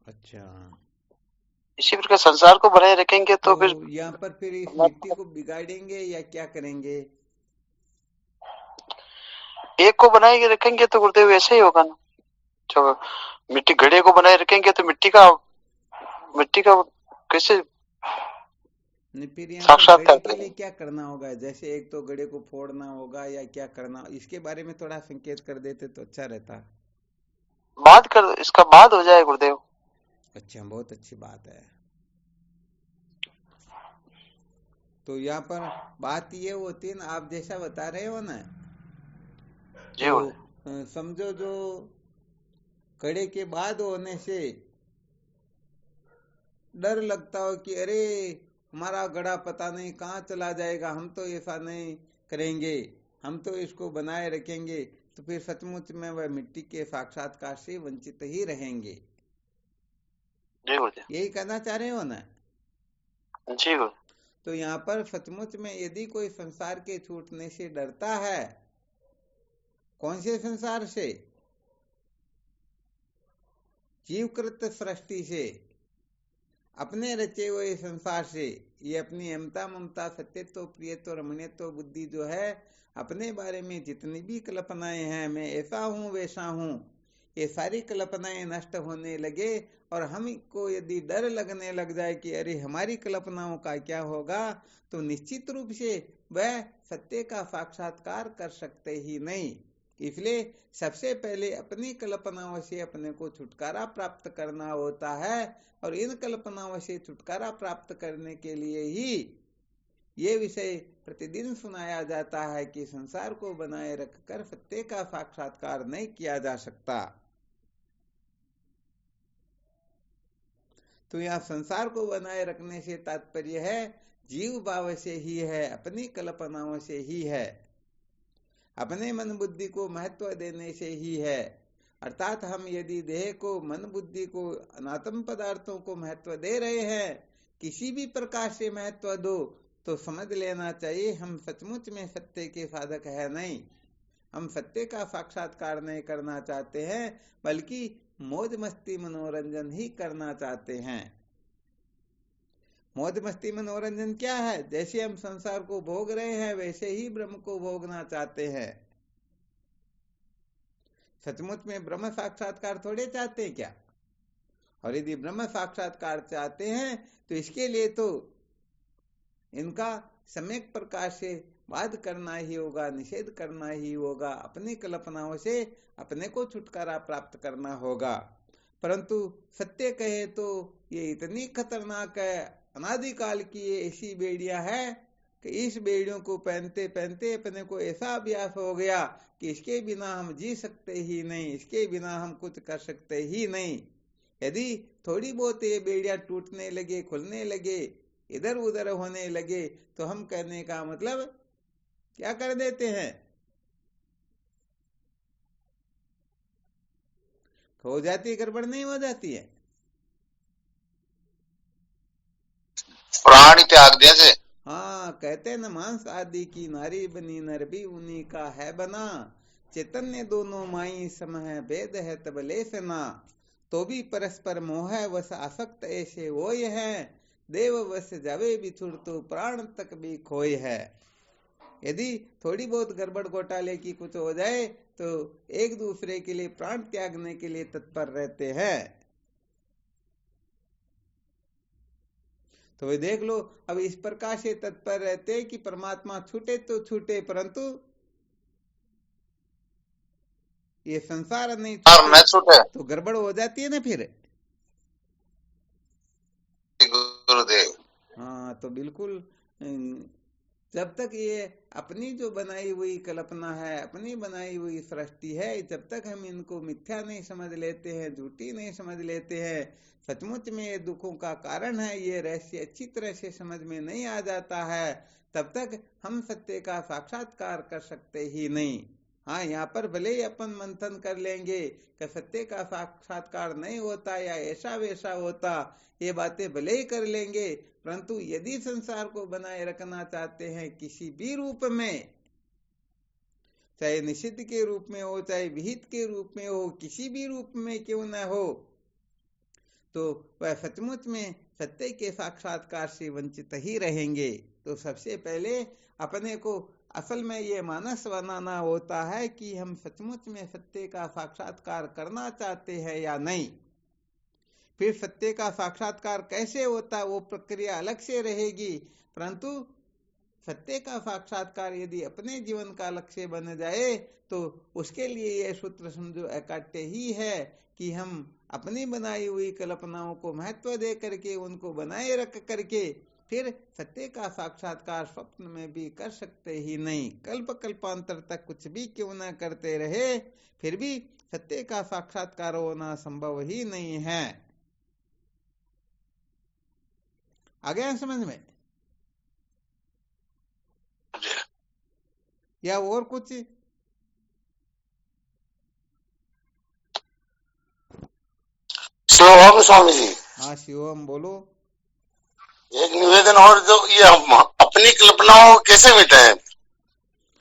अच्छा, इसी प्रकार संसार को बनाए रखेंगे तो फिर यहाँ पर फिर इस मिट्टी को बिगाड़ेंगे या क्या करेंगे? एक को बनाए रखेंगे तो गुरुदेव ऐसे ही होगा ना। जो मिट्टी घड़े को बनाए रखेंगे तो मिट्टी का कैसे फिर यहाँ साक्षात्कार के लिए क्या करना होगा? जैसे एक तो घड़े को फोड़ना होगा या क्या करना, इसके बारे में थोड़ा संकेत कर देते तो अच्छा रहता। इसका बाद हो जाए गुरुदेव। अच्छा, बहुत अच्छी बात है। तो यहाँ पर बात ये होती है ना, आप जैसा बता रहे हो ना, तो समझो जो कड़े के बाद होने से डर लगता हो कि अरे हमारा घड़ा पता नहीं कहाँ चला जाएगा, हम तो ऐसा नहीं करेंगे, हम तो इसको बनाए रखेंगे, तो फिर सचमुच में वह मिट्टी के साक्षात्कार से वंचित ही रहेंगे। यही कहना चाह रहे हो ना? जी। तो यहाँ पर सचमुच में यदि कोई संसार के छूटने से डरता है, कौन से संसार से? जीवकृत सृष्टि से, अपने रचे हुए संसार से। ये अपनी अमता ममता सत्यत्व प्रियत्व रमणीयत्व बुद्धि जो है, अपने बारे में जितनी भी कल्पनाएं हैं, मैं ऐसा हूं वैसा हूं, ये सारी कल्पनाएं नष्ट होने लगे और हमको यदि डर लगने लग जाए कि अरे हमारी कल्पनाओं का क्या होगा, तो निश्चित रूप से वह सत्य का साक्षात्कार कर सकते ही नहीं। इसलिए सबसे पहले अपनी कल्पनाओं से अपने को छुटकारा प्राप्त करना होता है, और इन कल्पनाओं से छुटकारा प्राप्त करने के लिए ही ये विषय प्रतिदिन सुनाया जाता है कि संसार को बनाए रखकर सत्य का साक्षात्कार नहीं किया जा सकता। तो यहाँ संसार को बनाए रखने से तात्पर्य है जीव भाव से ही है, अपनी कल्पनाओं से ही है, अपने मन बुद्धि को महत्व देने से ही है। अर्थात हम यदि देह को, मन बुद्धि को, अनात्म पदार्थों को महत्व दे रहे हैं, किसी भी प्रकार से महत्व दो, तो समझ लेना चाहिए हम सचमुच में सत्य के साधक है नहीं। हम सत्य का साक्षात्कार नहीं करना चाहते हैं, बल्कि मौज मस्ती मनोरंजन ही करना चाहते हैं। मौज मस्ती मनोरंजन क्या है? जैसे हम संसार को भोग रहे हैं वैसे ही ब्रह्म को भोगना चाहते हैं। सचमुच में ब्रह्म साक्षात्कार थोड़े चाहते हैं क्या? और यदि ब्रह्म साक्षात्कार चाहते हैं तो इसके लिए तो इनका सम्यक प्रकार से वाद करना ही होगा, निषेध करना ही होगा, अपनी कल्पनाओं से अपने को छुटकारा प्राप्त करना होगा। परंतु सत्य कहे तो ये इतनी खतरनाक है, अनादिकाल की ये ऐसी बेड़ियां है कि इस बेड़ियों को पहनते पहनते अपने को ऐसा अभ्यास हो गया कि इसके बिना हम जी सकते ही नहीं, इसके बिना हम कुछ कर सकते ही नहीं। यदि थोड़ी बहुत ये बेड़ियां टूटने लगे, खुलने लगे, इधर उधर होने लगे, तो हम कहने का मतलब क्या कर देते हैं? हो जाती है गड़बड़, नहीं हो जाती है? प्राण त्याग दे से। हाँ, कहते न मांस आदि की नारी बनी, नर भी उन्हीं का है बना, चैतन्य दोनों माई सम है, भेद है तब लेस ना, तो भी परस्पर मोह वश आसक्त ऐसे वोय है, देव वश जावे बिछुड़ तो प्राण तक भी खोय है। यदि थोड़ी बहुत गड़बड़ घोटाले की कुछ हो जाए तो एक दूसरे के लिए प्राण त्यागने के लिए तत्पर रहते हैं। तो वे देख लो, अब इस प्रकार से तत्पर रहते कि परमात्मा छूटे तो छूटे, परंतु ये संसार नहीं छूटे तो गड़बड़ हो जाती है ना फिर। गुरुदेव। हाँ, तो बिल्कुल जब तक ये अपनी जो बनाई हुई कल्पना है, अपनी बनाई हुई सृष्टि है, जब तक हम इनको मिथ्या नहीं समझ लेते हैं, झूठी नहीं समझ लेते हैं, सचमुच में ये दुखों का कारण है, ये रहस्य अच्छी तरह से समझ में नहीं आ जाता है, तब तक हम सत्य का साक्षात्कार कर सकते ही नहीं। हाँ, यहाँ पर भले ही अपन मंथन कर लेंगे कि सत्य का साक्षात्कार नहीं होता या ऐसा वैसा होता, ये बातें भले ही कर लेंगे, परंतु यदि संसार को बनाए रखना चाहते हैं किसी भी रूप में, चाहे निषिद्ध के रूप में हो, चाहे विहित के रूप में हो, किसी भी रूप में क्यों न हो, तो वह सचमुच में सत्य के साक्षात्कार से वंचित ही रहेंगे। तो सबसे पहले अपने को असल में ये मानस बनाना होता है कि हम सचमुच में सत्य का साक्षात्कार करना चाहते हैं या नहीं। फिर सत्य का साक्षात्कार कैसे होता वो प्रक्रिया अलग से रहेगी, परंतु सत्य का साक्षात्कार यदि अपने जीवन का लक्ष्य बन जाए तो उसके लिए ये सूत्र समझो इकट्ठे ही है कि हम अपनी बनाई हुई कल्पनाओं को महत्व दे करके, उनको बनाए रख करके फिर सत्य का साक्षात्कार स्वप्न में भी कर सकते ही नहीं। कल्प कल्पांतर तक कुछ भी क्यों न करते रहे, फिर भी सत्य का साक्षात्कार होना संभव ही नहीं है। आ गया समझ में? या और कुछ? शिवम स्वामी जी। हाँ शिवम बोलो। एक निवेदन और, जो ये हम अपनी कल्पनाओं को कैसे मिटाएं?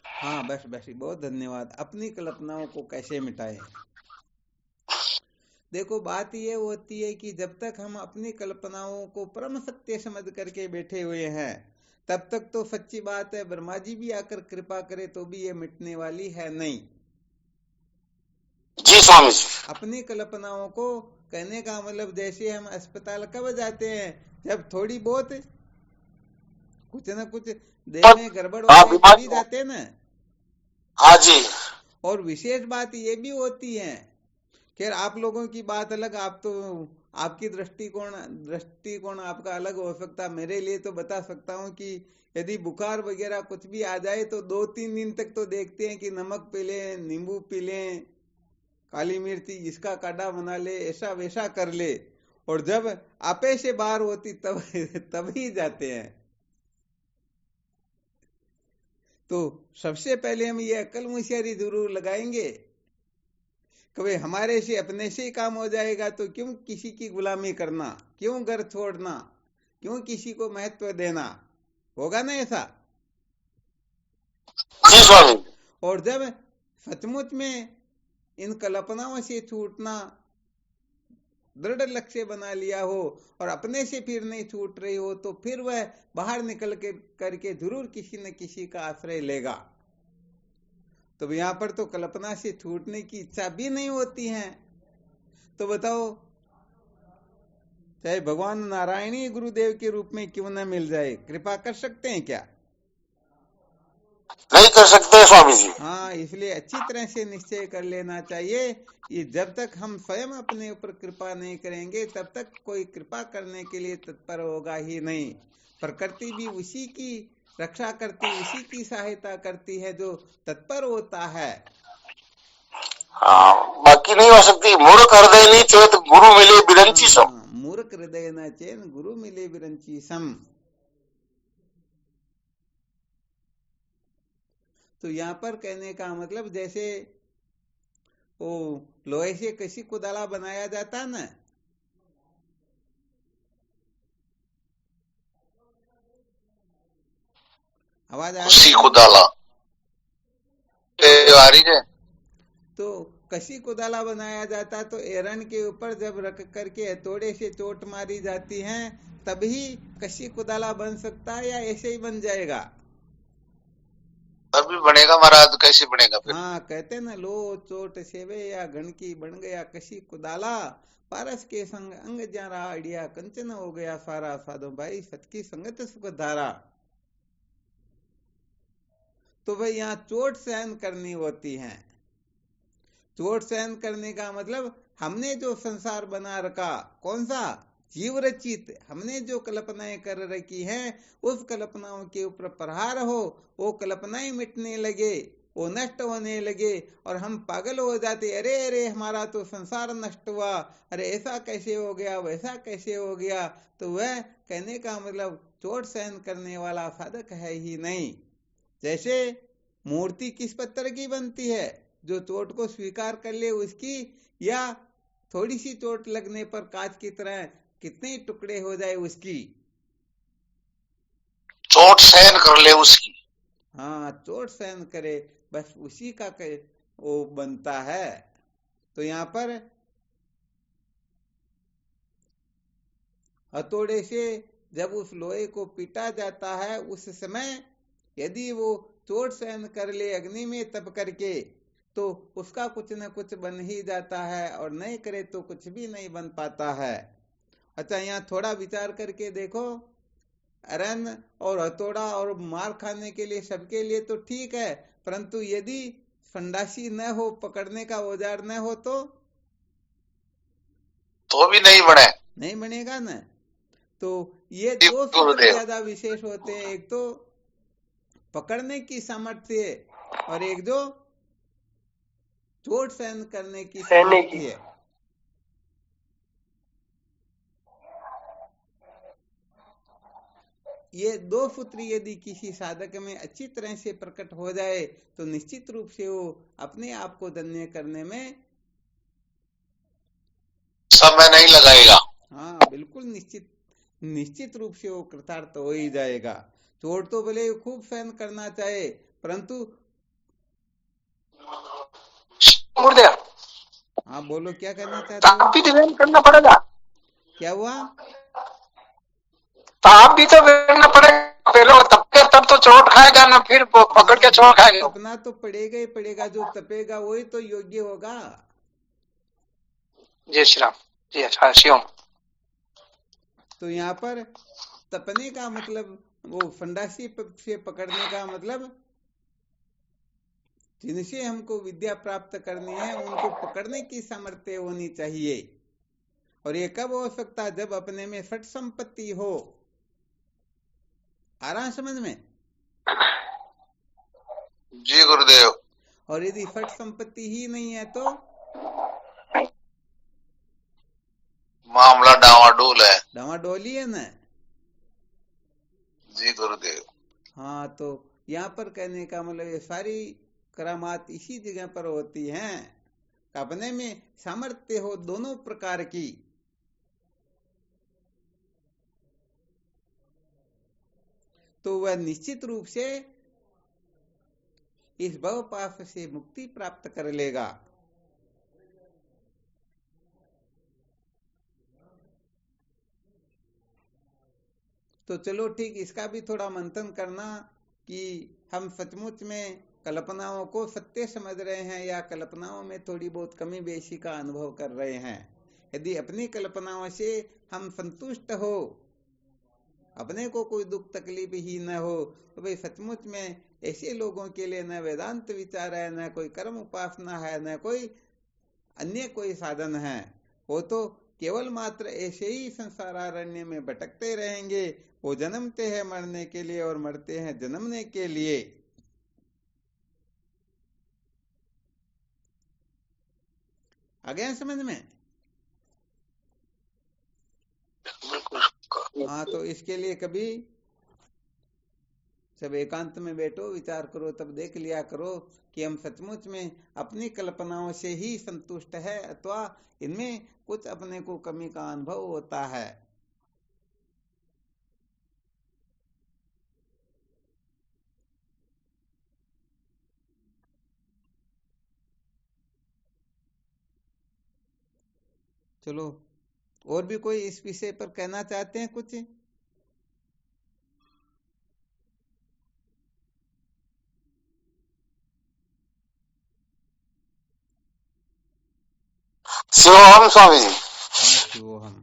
हाँ बस बहुत धन्यवाद। अपनी कल्पनाओं को कैसे मिटाएं? देखो, बात ये होती है कि जब तक हम अपनी कल्पनाओं को परम सत्य समझ करके बैठे हुए हैं, तब तक तो सच्ची बात है, ब्रह्मा जी भी आकर कृपा करे तो भी ये मिटने वाली है नहीं। जी स्वामी जी। अपनी कल्पनाओं को कहने का मतलब, जैसे हम अस्पताल कब जाते हैं, जब थोड़ी बहुत कुछ न कुछ देह में गड़बड़ होती है तभी जाते हैं ना। हाँ जी। और विशेष बात ये भी होती है, खैर आप लोगों की बात अलग, आप तो आपकी दृष्टिकोण आपका अलग हो सकता। मेरे लिए तो बता सकता हूँ कि यदि बुखार वगैरह कुछ भी आ जाए तो 2-3 दिन तक तो देखते हैं कि नमक पी लें, नींबू पी लें, काली मिर्ची इसका काढ़ा बना ले, ऐसा वैसा कर ले, और जब आपे से बाहर होती तब ही जाते हैं। तो सबसे पहले हम ये अकल मुशियारी जरूर लगाएंगे, कभी हमारे से अपने से ही काम हो जाएगा तो क्यों किसी की गुलामी करना, क्यों घर छोड़ना, क्यों किसी को महत्व देना, होगा ना ऐसा? और जब सचमुच में इन कल्पनाओं से छूटना दृढ़ लक्ष्य बना लिया हो और अपने से फिर नहीं छूट रही हो, तो फिर वह बाहर निकल के करके जरूर किसी न किसी का आश्रय लेगा। तो यहाँ पर तो कल्पना से छूटने की इच्छा भी नहीं होती है, तो बताओ, चाहे भगवान नारायणी गुरुदेव के रूप में क्यों न मिल जाए, कृपा कर सकते हैं क्या? नहीं कर सकते स्वामी जी। हाँ, इसलिए अच्छी तरह से निश्चय कर लेना चाहिए कि जब तक हम स्वयं अपने ऊपर कृपा नहीं करेंगे तब तक कोई कृपा करने के लिए तत्पर होगा ही नहीं। प्रकृति भी उसी की रक्षा करती, उसी की सहायता करती है जो तत्पर होता है। हाँ, बाकी नहीं हो सकती। मूर्ख हृदय नहीं चेत गुरु मिले बिरंची सम। मूर्ख हृदय न चेन गुरु मिले बिरंची सम। तो यहाँ पर कहने का मतलब, जैसे वो लोहे से किसी कुदाला बनाया जाता है ना, आवाज आ रही है? कुदाला आ रही है। तो कसी कुदाला बनाया जाता तो एरन के ऊपर जब रख करके हथौड़े से चोट मारी जाती है तभी कसी कुदाला बन सकता है, या ऐसे ही बन जाएगा? तभी बनेगा महाराज, कैसे बनेगा फिर? हाँ, कहते ना, लो चोट सेवे या घन की बन गया कसी कुदाला, पारस के संग अंग जारा अड़िया कंचन हो गया सारा, साधो भाई सत की संगत सुख धारा। तो भाई यहाँ चोट सहन करनी होती है। चोट सहन करने का मतलब हमने जो संसार बना रखा, कौन सा? जीव रचित, हमने जो कल्पनाएं कर रखी हैं उस कल्पनाओं के ऊपर प्रहार हो, वो कल्पनाएं मिटने लगे, वो नष्ट होने लगे और हम पागल हो जाते, अरे अरे हमारा तो संसार नष्ट हुआ, अरे ऐसा कैसे हो गया, वैसा कैसे हो गया। तो वह कहने का मतलब चोट सहन करने वाला साधक है ही नहीं। जैसे मूर्ति किस पत्थर की बनती है? जो चोट को स्वीकार कर ले उसकी, या थोड़ी सी चोट लगने पर कांच की तरह कितने टुकड़े हो जाए उसकी? चोट सहन कर ले उसकी। हाँ, चोट सहन करे, बस उसी का वो बनता है। तो यहाँ पर हथौड़े से जब उस लोहे को पीटा जाता है उस समय यदि वो चोट सहन कर ले अग्नि में तप करके, तो उसका कुछ न कुछ बन ही जाता है, और नहीं करे तो कुछ भी नहीं बन पाता है। अच्छा, यहाँ थोड़ा विचार करके देखो, अरन और हथौड़ा और मार खाने के लिए सबके लिए तो ठीक है, परंतु यदि संडासी न हो, पकड़ने का औजार न हो तो भी नहीं बने, नहीं बनेगा ना। तो ये जी दो सूत्र गुरुदेव। ज्यादा विशेष होते हैं, एक तो पकड़ने की सामर्थ्य और एक जो चोट सहन करने की सामर्थ्य। ये दो सूत्र यदि किसी साधक में अच्छी तरह से प्रकट हो जाए तो निश्चित रूप से वो अपने आप को धन्य करने में समय नहीं लगाएगा। हाँ, बिल्कुल निश्चित रूप से वो कृतार्थ हो ही जाएगा। चोट तो भले खूब सहन करना चाहे, परंतु गुरुदेव, हाँ बोलो, क्या कहना चाहते हो? आप भी तो व्यायाम करना पड़ेगा। क्या हुआ? तो आप भी तो करना पड़ेगा, पहले तब तो चोट खाएगा ना, फिर पकड़ के चोट खाएगा। तपना तो पड़ेगा ही पड़ेगा, जो तपेगा वही तो योग्य होगा। जय श्री राम, जय शिवम। तो यहाँ पर तपने का मतलब, वो फंडासी से पकड़ने का मतलब, जिनसे हमको विद्या प्राप्त करनी है उनको पकड़ने की सामर्थ्य होनी चाहिए। और ये कब हो सकता है? जब अपने में सठ संपत्ति हो। आ रहा समझ में? जी गुरुदेव। और यदि फट संपत्ति ही नहीं है तो मामला डावाडोल है। डावाडोली है ना। जी गुरुदेव। हाँ, तो यहाँ पर कहने का मतलब ये सारी करामात इसी जगह पर होती हैं, अपने में सामर्थ्य हो दोनों प्रकार की। तो वह निश्चित रूप से इस भव पाश से मुक्ति प्राप्त कर लेगा। तो चलो ठीक, इसका भी थोड़ा मंथन करना कि हम सचमुच में कल्पनाओं को सत्य समझ रहे हैं या कल्पनाओं में थोड़ी बहुत कमी बेशी का अनुभव कर रहे हैं। यदि अपनी कल्पनाओं से हम संतुष्ट हो, अपने को कोई दुख तकलीफ ही न हो, तो भाई सचमुच में ऐसे लोगों के लिए न वेदांत विचार है, न कोई कर्म उपासना है, न कोई अन्य कोई साधन है। वो तो केवल मात्र ऐसे ही संसारारण्य में भटकते रहेंगे। वो जन्मते हैं मरने के लिए और मरते हैं जन्मने के लिए। आ गया समझ में? हाँ, तो इसके लिए कभी सब एकांत में बैठो, विचार करो, तब देख लिया करो कि हम सचमुच में अपनी कल्पनाओं से ही संतुष्ट है अथवा इनमें कुछ अपने को कमी का अनुभव होता है। चलो, और भी कोई इस विषय पर कहना चाहते हैं कुछ? शिवोहम स्वामी जी। हाँ, शिवोहम।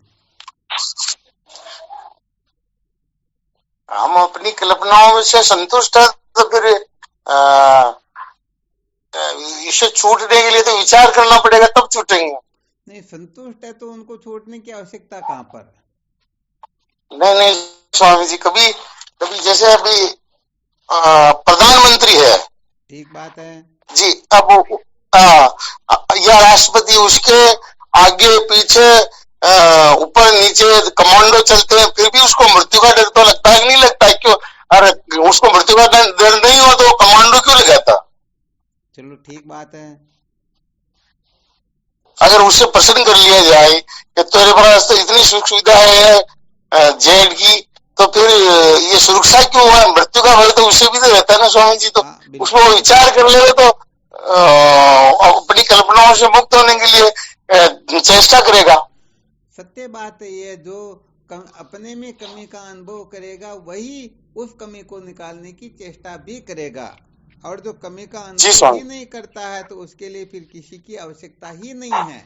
हम अपनी कल्पनाओं से संतुष्ट है तो फिर इसे छूटने के लिए तो विचार करना पड़ेगा, तब छूटेंगे। नहीं, संतुष्ट है तो उनको छोड़ने की आवश्यकता कहाँ पर? नहीं स्वामी जी, कभी कभी जैसे अभी प्रधानमंत्री है, ठीक बात है जी, अब या राष्ट्रपति, उसके आगे पीछे ऊपर नीचे कमांडो चलते हैं, फिर भी उसको मृत्यु का डर तो लगता है कि नहीं लगता है? क्यों? अरे उसको मृत्यु का डर नहीं हो तो कमांडो क्यों लगाता? चलो, ठीक बात है। अगर उससे प्रश्न कर लिया जाए कि तेरे पास तो इतनी सुख सुविधा है जेल की, तो फिर ये सुरक्षा क्यों है? मृत्यु का भय तो उससे भी तो रहता है ना स्वामी जी। तो उसको विचार कर ले तो अपनी कल्पनाओं से मुक्त होने के लिए चेष्टा करेगा। सत्य बात है ये, जो अपने में कमी का अनुभव करेगा वही उस कमी को निकालने की चेष्टा भी करेगा, और जो कमी का अनुभव ही नहीं करता है तो उसके लिए फिर किसी की आवश्यकता ही नहीं है।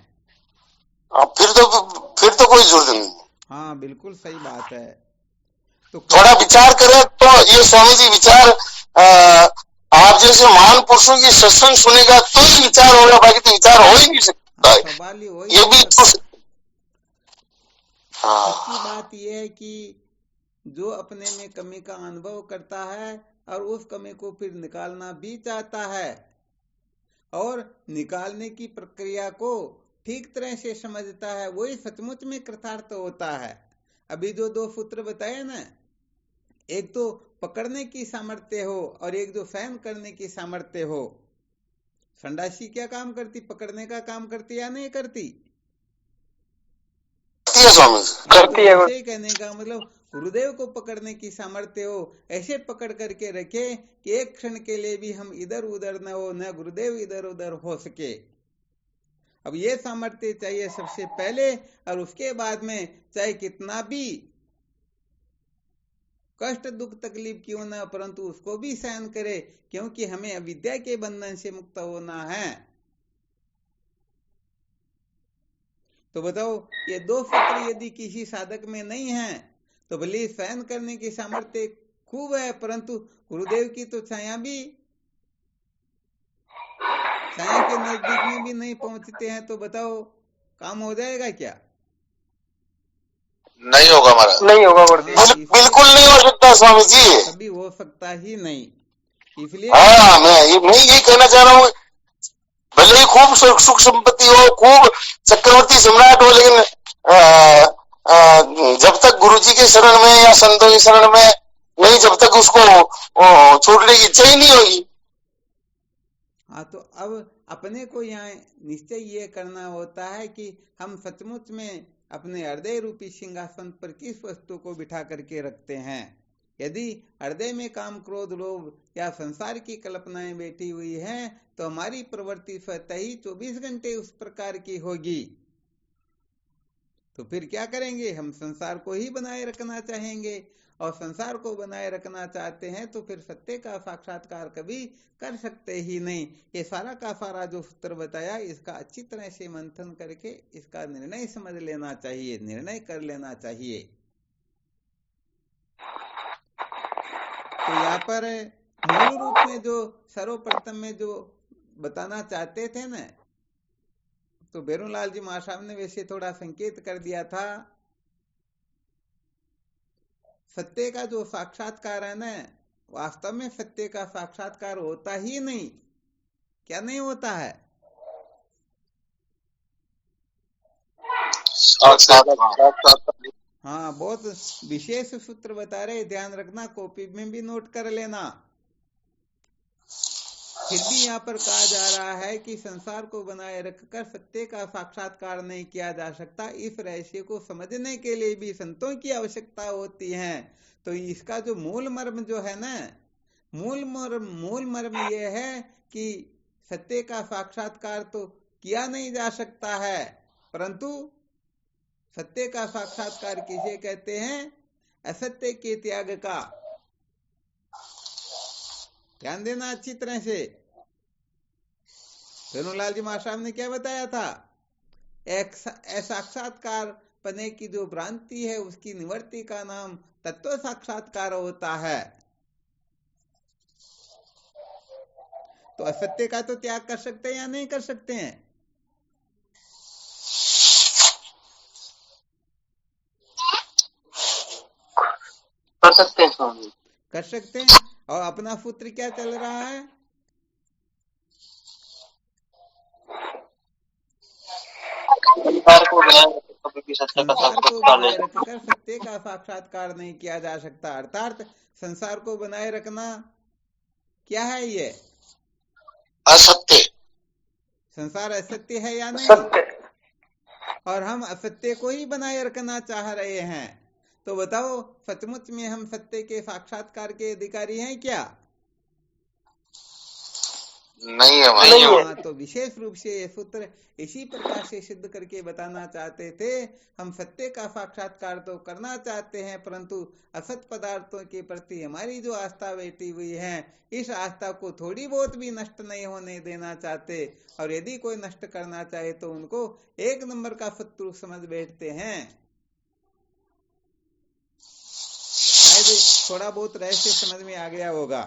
फिर तो कोई जरूरत नहीं। हाँ, बिल्कुल सही बात है। तो थोड़ा विचार करें तो ये स्वामी जी विचार आप जैसे महान पुरुषों की सत्संग सुनेगा तो ही विचार होगा, बाकी तो विचार हो ही नहीं सकता। सवाल ही वही, ये भी तो सच्ची बात यह है कि जो अपने में कमी का अनुभव करता है और उस कमी को फिर निकालना भी चाहता है और निकालने की प्रक्रिया को ठीक तरह से समझता है, वही सचमुच में कृतार्थ होता है। अभी जो दो सूत्र बताए ना, एक तो पकड़ने की सामर्थ्य हो और एक जो सहन करने की सामर्थ्य हो। संडासी क्या काम करती? पकड़ने का काम करती या नहीं करती? करती है। ऐसे ही कहने का मतलब गुरुदेव को पकड़ने की सामर्थ्य हो, ऐसे पकड़ करके रखे कि एक क्षण के लिए भी हम इधर उधर न हो, न गुरुदेव इधर उधर हो सके। अब ये सामर्थ्य चाहिए सबसे पहले, और उसके बाद में चाहे कितना भी कष्ट दुख तकलीफ क्यों न, परंतु उसको भी सहन करे, क्योंकि हमें अविद्या के बंधन से मुक्त होना है। तो बताओ, ये दो सूत्र यदि किसी साधक में नहीं है तो भले सहन करने की सामर्थ्य खूब है, परंतु गुरुदेव की तो छाया के नजदीक में भी नहीं पहुंचते हैं, तो बताओ काम हो जाएगा क्या? नहीं होगा महाराज, नहीं होगा, बिल्कुल नहीं हो सकता स्वामी जी, कभी हो सकता ही नहीं। इसलिए हाँ, मैं यही कहना चाह रहा हूँ, भले ही खूब सुख संपत्ति हो, खूब चक्रवर्ती सम्राट हो, लेकिन जब तक गुरुजी के शरण में या संतों के शरण में नहीं, जब तक उसको छोड़ने की इच्छा ही नहीं होगी। हाँ, तो अब अपने को यहाँ निश्चय ये करना होता है कि हम सचमुच में अपने हृदय रूपी सिंहासन पर किस वस्तु को बिठा करके रखते हैं। यदि हृदय में काम क्रोध लोभ या संसार की कल्पनाएं बैठी हुई हैं तो हमारी प्रवृत्ति स्वतः ही 24 घंटे उस प्रकार की होगी। तो फिर क्या करेंगे? हम संसार को ही बनाए रखना चाहेंगे, और संसार को बनाए रखना चाहते हैं तो फिर सत्य का साक्षात्कार कभी कर सकते ही नहीं। ये सारा का सारा जो सूत्र बताया, इसका अच्छी तरह से मंथन करके इसका निर्णय समझ लेना चाहिए, निर्णय कर लेना चाहिए। तो यहाँ पर मूल रूप में जो सर्वप्रथम में जो बताना चाहते थे ना, तो बेरूलाल जी महासाहब ने वैसे थोड़ा संकेत कर दिया था। सत्य का जो साक्षात्कार है ना, वास्तव में सत्य का साक्षात्कार होता ही नहीं। क्या नहीं होता है? हाँ, बहुत विशेष सूत्र बता रहे, ध्यान रखना, कॉपी में भी नोट कर लेना। फिर भी यहाँ पर कहा जा रहा है कि संसार को बनाए रखकर सत्य का साक्षात्कार नहीं किया जा सकता। इस रहस्य को समझने के लिए भी संतों की आवश्यकता होती है। तो इसका जो मूल मर्म जो है ना, मूल मर्म ये है कि सत्य का साक्षात्कार तो किया नहीं जा सकता है, परंतु सत्य का साक्षात्कार किसे कहते हैं? असत्य के त्याग का। ध्यान देना अच्छी तरह से। धनुलाल जी महाराज ने क्या बताया था? साक्षात्कार पने की जो भ्रांति है उसकी निवृत्ति का नाम तत्व साक्षात्कार होता है। तो असत्य का तो त्याग कर सकते हैं या नहीं कर सकते हैं? कर सकते हैं स्वामी, कर सकते हैं। और अपना सूत्र क्या चल रहा है? संसार को बनाए कभी भी सत्य का संसार को साक्षात्कार बनाए नहीं। रखकर सत्य का साक्षात्कार नहीं किया जा सकता। अर्थात संसार को बनाए रखना क्या है? ये असत्य। संसार असत्य है या नहीं? सत्य। और हम असत्य को ही बनाए रखना चाह रहे हैं। तो बताओ, सचमुच में हम सत्य के साक्षात्कार के अधिकारी हैं क्या? नहीं है भाई। हाँ, तो विशेष रूप से ये सूत्र इसी प्रकार से सिद्ध करके बताना चाहते थे। हम सत्य का साक्षात्कार तो करना चाहते हैं, परंतु असत पदार्थों के प्रति हमारी जो आस्था बैठी हुई है, इस आस्था को थोड़ी बहुत भी नष्ट नहीं होने देना चाहते। और यदि कोई नष्ट करना चाहे तो उनको एक नंबर का शत्रु समझ बैठते हैं। शायद थोड़ा बहुत रहस्य समझ में आ गया होगा।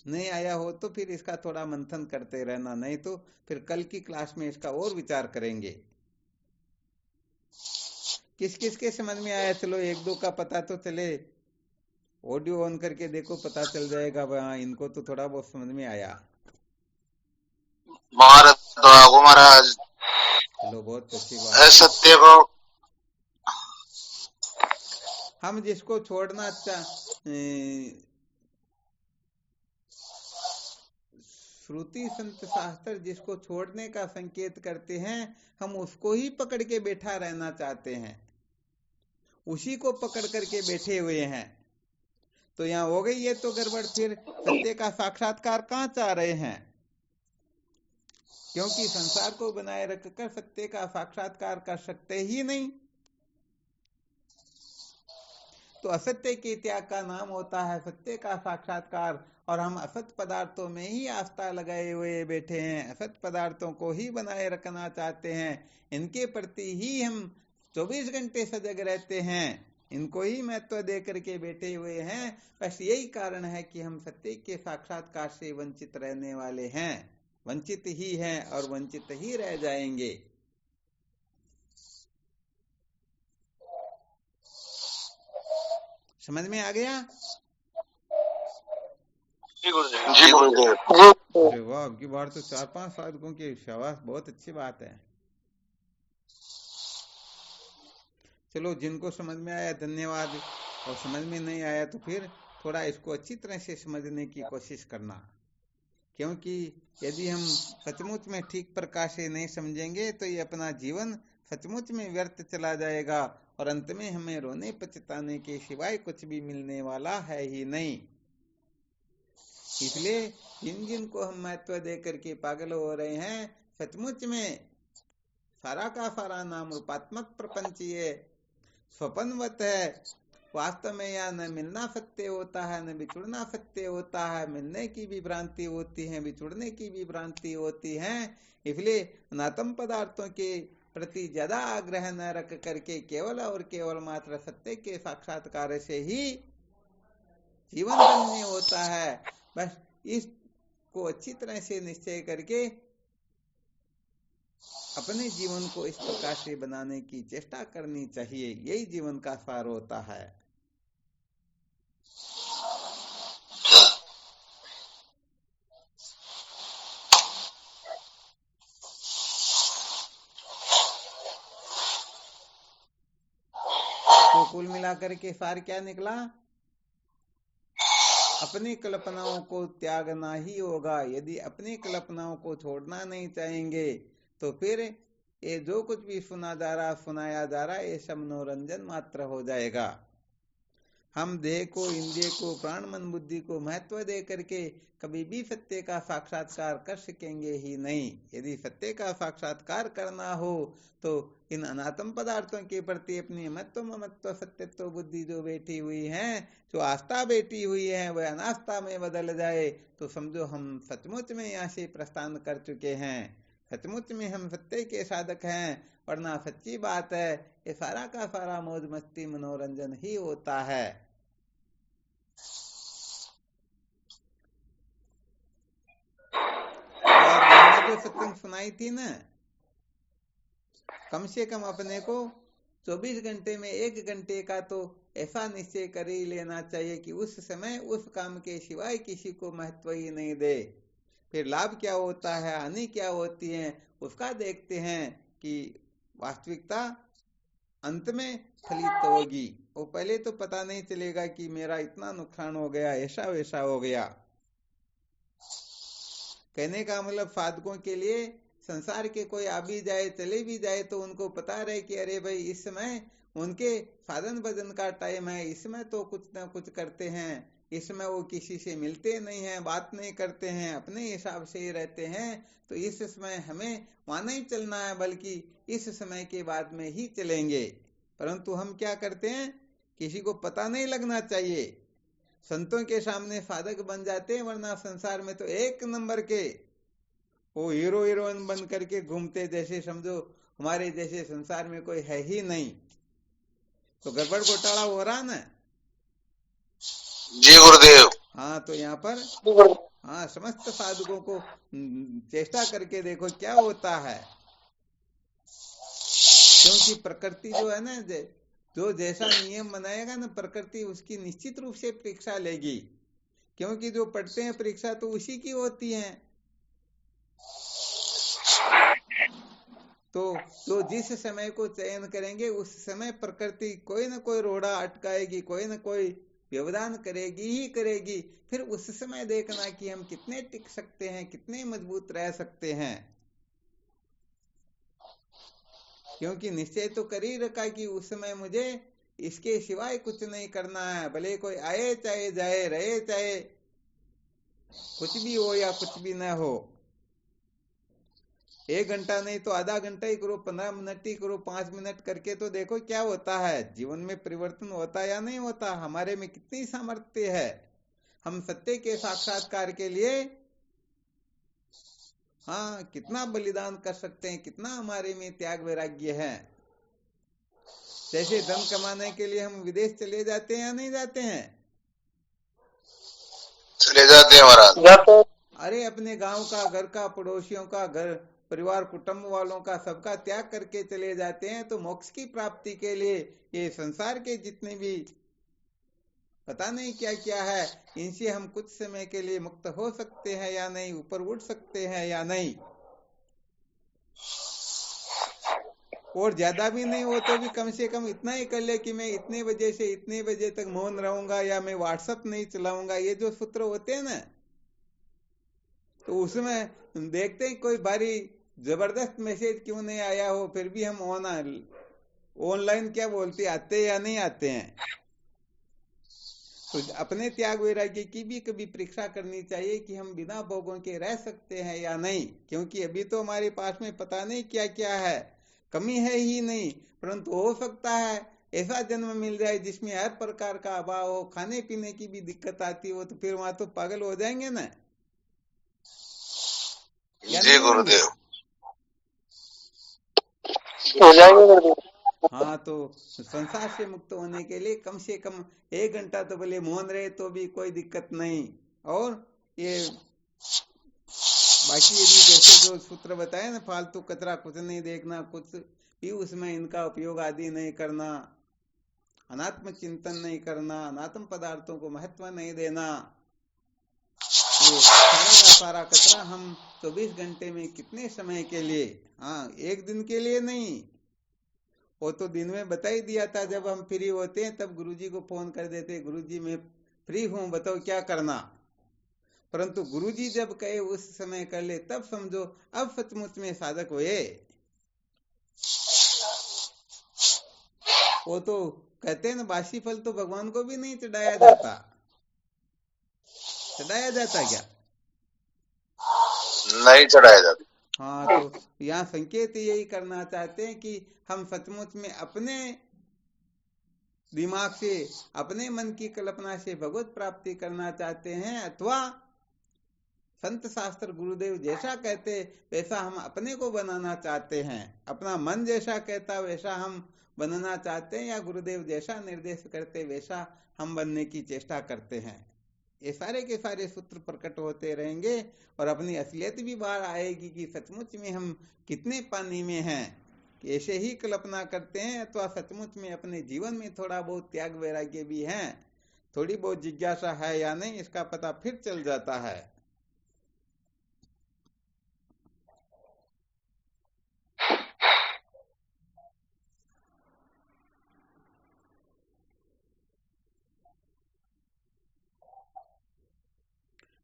नहीं आया हो तो फिर इसका थोड़ा मंथन करते रहना, नहीं तो फिर कल की क्लास में इसका और विचार करेंगे। किस किस के समझ में आया? चलो एक दो का पता तो चले। ऑडियो ऑन करके देखो, पता चल जाएगा। हाँ, इनको तो थोड़ा बहुत समझ में आया। महाराज चलो, बहुत अच्छी बात है। सत्य को हम जिसको छोड़ना श्रुति संत शास्त्र जिसको छोड़ने का संकेत करते हैं, हम उसको ही पकड़ के बैठा रहना चाहते हैं, उसी को पकड़ करके बैठे हुए हैं। तो यहाँ हो गई ये तो गड़बड़। फिर सत्य का साक्षात्कार कहाँ चाह रहे हैं? क्योंकि संसार को बनाए रखकर सत्य का साक्षात्कार कर सकते ही नहीं। तो असत्य के त्याग का नाम होता है सत्य का साक्षात्कार। और हम असत पदार्थों में ही आस्था लगाए हुए बैठे हैं, असत पदार्थों को ही बनाए रखना चाहते हैं, इनके प्रति ही हम 24 घंटे सजग रहते हैं, इनको ही महत्व दे करके बैठे हुए हैं। बस यही कारण है कि हम सत्य के साक्षात्कार से वंचित रहने वाले हैं, वंचित ही हैं और वंचित ही रह जाएंगे। समझ में आ गया? जी गुरुदेव। जी गुरुदेव। अरे वाह, आपकी बार तो 4-5 साधकों की शाबाश, बहुत अच्छी बात है। चलो, जिनको समझ में आया धन्यवाद, और समझ में नहीं आया तो फिर थोड़ा इसको अच्छी तरह से समझने की कोशिश करना। क्योंकि यदि हम सचमुच में ठीक प्रकार से नहीं समझेंगे तो ये अपना जीवन सचमुच में व्यर्थ चला जाएगा, और अंत में हमें रोने पछताने के सिवाय कुछ भी मिलने वाला है ही नहीं। इसलिए जिन जिन को हम महत्व दे करके पागल हो रहे हैं, सचमुच में सारा का सारा नाम रूपात्मक प्रपंच ये स्वप्नवत है। वास्तव में यहाँ न मिलना सत्य होता है, न बिछुड़ना सत्य होता है। मिलने की भी भ्रांति होती है, बिछुड़ने की भी भ्रांति होती है। इसलिए अनात्म पदार्थों के प्रति ज्यादा आग्रह न रख करके केवल और केवल मात्र सत्य के साक्षात्कार से ही जीवन धन्य होता है। बस इसको अच्छी तरह से निश्चय करके अपने जीवन को इस प्रकार से बनाने की चेष्टा करनी चाहिए। यही जीवन का सार होता है। तो कुल मिलाकर के सार क्या निकला? अपनी कल्पनाओं को त्यागना ही होगा। यदि अपनी कल्पनाओं को छोड़ना नहीं चाहेंगे तो फिर ये जो कुछ भी सुनाया जा रहा, ये सब मनोरंजन मात्र हो जाएगा। हम देह को, इंद्रिय को, प्राण मन बुद्धि को महत्व दे करके कभी भी सत्य का साक्षात्कार कर सकेंगे ही नहीं। यदि सत्य का साक्षात्कार करना हो तो इन अनात्म पदार्थों के प्रति अपनी महत्व ममत्व सत्यत्व बुद्धि जो बैठी हुई है, जो आस्था बैठी हुई है, वह अनास्था में बदल जाए तो समझो हम सचमुच में यहाँ से प्रस्थान कर चुके हैं, सचमुच में हम सत्य के साधक हैं। वरना सच्ची बात है, ये सारा का सारा मौज मस्ती मनोरंजन ही होता है। तो जो सत्संग सुनाई थी ना, कम से कम अपने को 24 घंटे में 1 घंटे का तो ऐसा निश्चय कर ही लेना चाहिए कि उस समय उस काम के सिवाय किसी को महत्व ही नहीं दे। फिर लाभ क्या होता है, हानि क्या होती है, उसका देखते हैं कि वास्तविकता अंत में फलित होगी। वो पहले तो पता नहीं चलेगा कि मेरा इतना नुकसान हो गया, ऐसा वैसा हो गया। कहने का मतलब साधकों के लिए संसार के कोई आ भी जाए, चले भी जाए, तो उनको पता रहे कि अरे भाई इस समय उनके साधन भजन का टाइम है, इसमें तो कुछ ना कुछ करते हैं, इसमें वो किसी से मिलते नहीं हैं, बात नहीं करते हैं, अपने हिसाब से ही रहते हैं। तो इस समय हमें वहां नहीं चलना है, बल्कि इस समय के बाद में ही चलेंगे। परंतु हम क्या करते हैं, किसी को पता नहीं लगना चाहिए, संतों के सामने साधक बन जाते हैं। वरना संसार में तो एक नंबर के वो हीरो हीरोइन बन करके घूमते, जैसे समझो हमारे जैसे संसार में कोई है ही नहीं। तो गड़बड़ घोटाला हो रहा ना जी गुरुदेव। हाँ, तो यहाँ पर हाँ समस्त साधकों को चेष्टा करके देखो क्या होता है। क्योंकि प्रकृति जो है ना, जो जैसा नियम बनाएगा ना प्रकृति, उसकी निश्चित रूप से परीक्षा लेगी। क्योंकि जो पढ़ते हैं परीक्षा तो उसी की होती है। तो जो जिस समय को चयन करेंगे उस समय प्रकृति कोई ना कोई रोड़ा अटकाएगी, कोई ना कोई व्यवधान करेगी ही करेगी। फिर उस समय देखना कि हम कितने टिक सकते हैं, कितने मजबूत रह सकते हैं। क्योंकि निश्चय तो कर ही रखा कि उस समय मुझे इसके सिवाय कुछ नहीं करना है। भले कोई आए चाहे जाए, रहे चाहे कुछ भी हो या कुछ भी ना हो। 1 घंटा नहीं तो आधा घंटा ही करो, 15 मिनट ही करो, 5 मिनट करके तो देखो क्या होता है। जीवन में परिवर्तन होता या नहीं होता, हमारे में कितनी सामर्थ्य है। हम सत्य के साक्षात्कार के लिए हाँ कितना बलिदान कर सकते हैं, कितना हमारे में त्याग वैराग्य है। जैसे धन कमाने के लिए हम विदेश चले जाते हैं या नहीं जाते हैं? चले जाते हैं महाराज। अरे अपने गांव का, घर का, पड़ोसियों का, घर परिवार कुटुंब वालों का सबका त्याग करके चले जाते हैं। तो मोक्ष की प्राप्ति के लिए ये संसार के जितने भी पता नहीं क्या क्या है, इनसे हम कुछ समय के लिए मुक्त हो सकते हैं या नहीं, ऊपर उठ सकते हैं या नहीं। और ज्यादा भी नहीं हो तो भी कम से कम इतना ही कर ले कि मैं इतने बजे से इतने बजे तक मौन रहूंगा, या मैं व्हाट्सएप नहीं चलाऊंगा। ये जो सूत्र होते हैं ना, तो उसमें देखते हैं कोई भारी जबरदस्त मैसेज क्यों नहीं आया हो, फिर भी हम ऑनलाइन क्या बोलते आते या नहीं आते हैं। तो अपने त्याग वैराग्य की भी कभी परीक्षा करनी चाहिए कि हम बिना भोगों के रह सकते हैं या नहीं। क्योंकि अभी तो हमारे पास में पता नहीं क्या क्या है, कमी है ही नहीं। परंतु हो सकता है ऐसा जन्म मिल जाए जिसमें हर प्रकार का अभाव हो, खाने पीने की भी दिक्कत आती हो, तो फिर वहां तो पागल हो जाएंगे ना। जी गुरुदेव, हो जाएंगे गुरुदेव। हाँ, तो संसार से मुक्त होने के लिए कम से कम 1 घंटा तो भले मौन रहे तो भी कोई दिक्कत नहीं। और ये बाकी यदि जैसे जो सूत्र बताए ना, फालतू कचरा कुछ नहीं देखना, कुछ भी उसमें इनका उपयोग आदि नहीं करना, अनात्म चिंतन नहीं करना, अनात्म पदार्थों को महत्व नहीं देना, ये सारा का सारा कचरा हम 24 घंटे में कितने समय के लिए, हाँ 1 दिन के लिए नहीं, वो तो दिन में बता ही दिया था। जब हम फ्री होते हैं तब गुरुजी को फोन कर देते, गुरुजी मैं फ्री हूं, बताओ क्या करना। परंतु गुरुजी जब कहे उस समय कर ले, तब समझो अब सचमुच में साधक हुए। वो तो कहते हैं ना, बासी फल तो भगवान को भी नहीं चढ़ाया जाता। चढ़ाया जाता क्या? नहीं चढ़ाया जाता। हाँ, तो यहाँ संकेत यही करना चाहते हैं कि हम सचमुच में अपने दिमाग से, अपने मन की कल्पना से भगवत प्राप्ति करना चाहते हैं, अथवा संत शास्त्र गुरुदेव जैसा कहते वैसा हम अपने को बनाना चाहते हैं। अपना मन जैसा कहता वैसा हम बनना चाहते हैं, या गुरुदेव जैसा निर्देश करते वैसा हम बनने की चेष्टा करते हैं। ये सारे के सारे सूत्र प्रकट होते रहेंगे और अपनी असलियत भी बाहर आएगी कि सचमुच में हम कितने पानी में हैं, कि ऐसे ही कल्पना करते हैं अथवा सचमुच में अपने जीवन में थोड़ा बहुत त्याग वैराग्य भी है, थोड़ी बहुत जिज्ञासा है या नहीं, इसका पता फिर चल जाता है।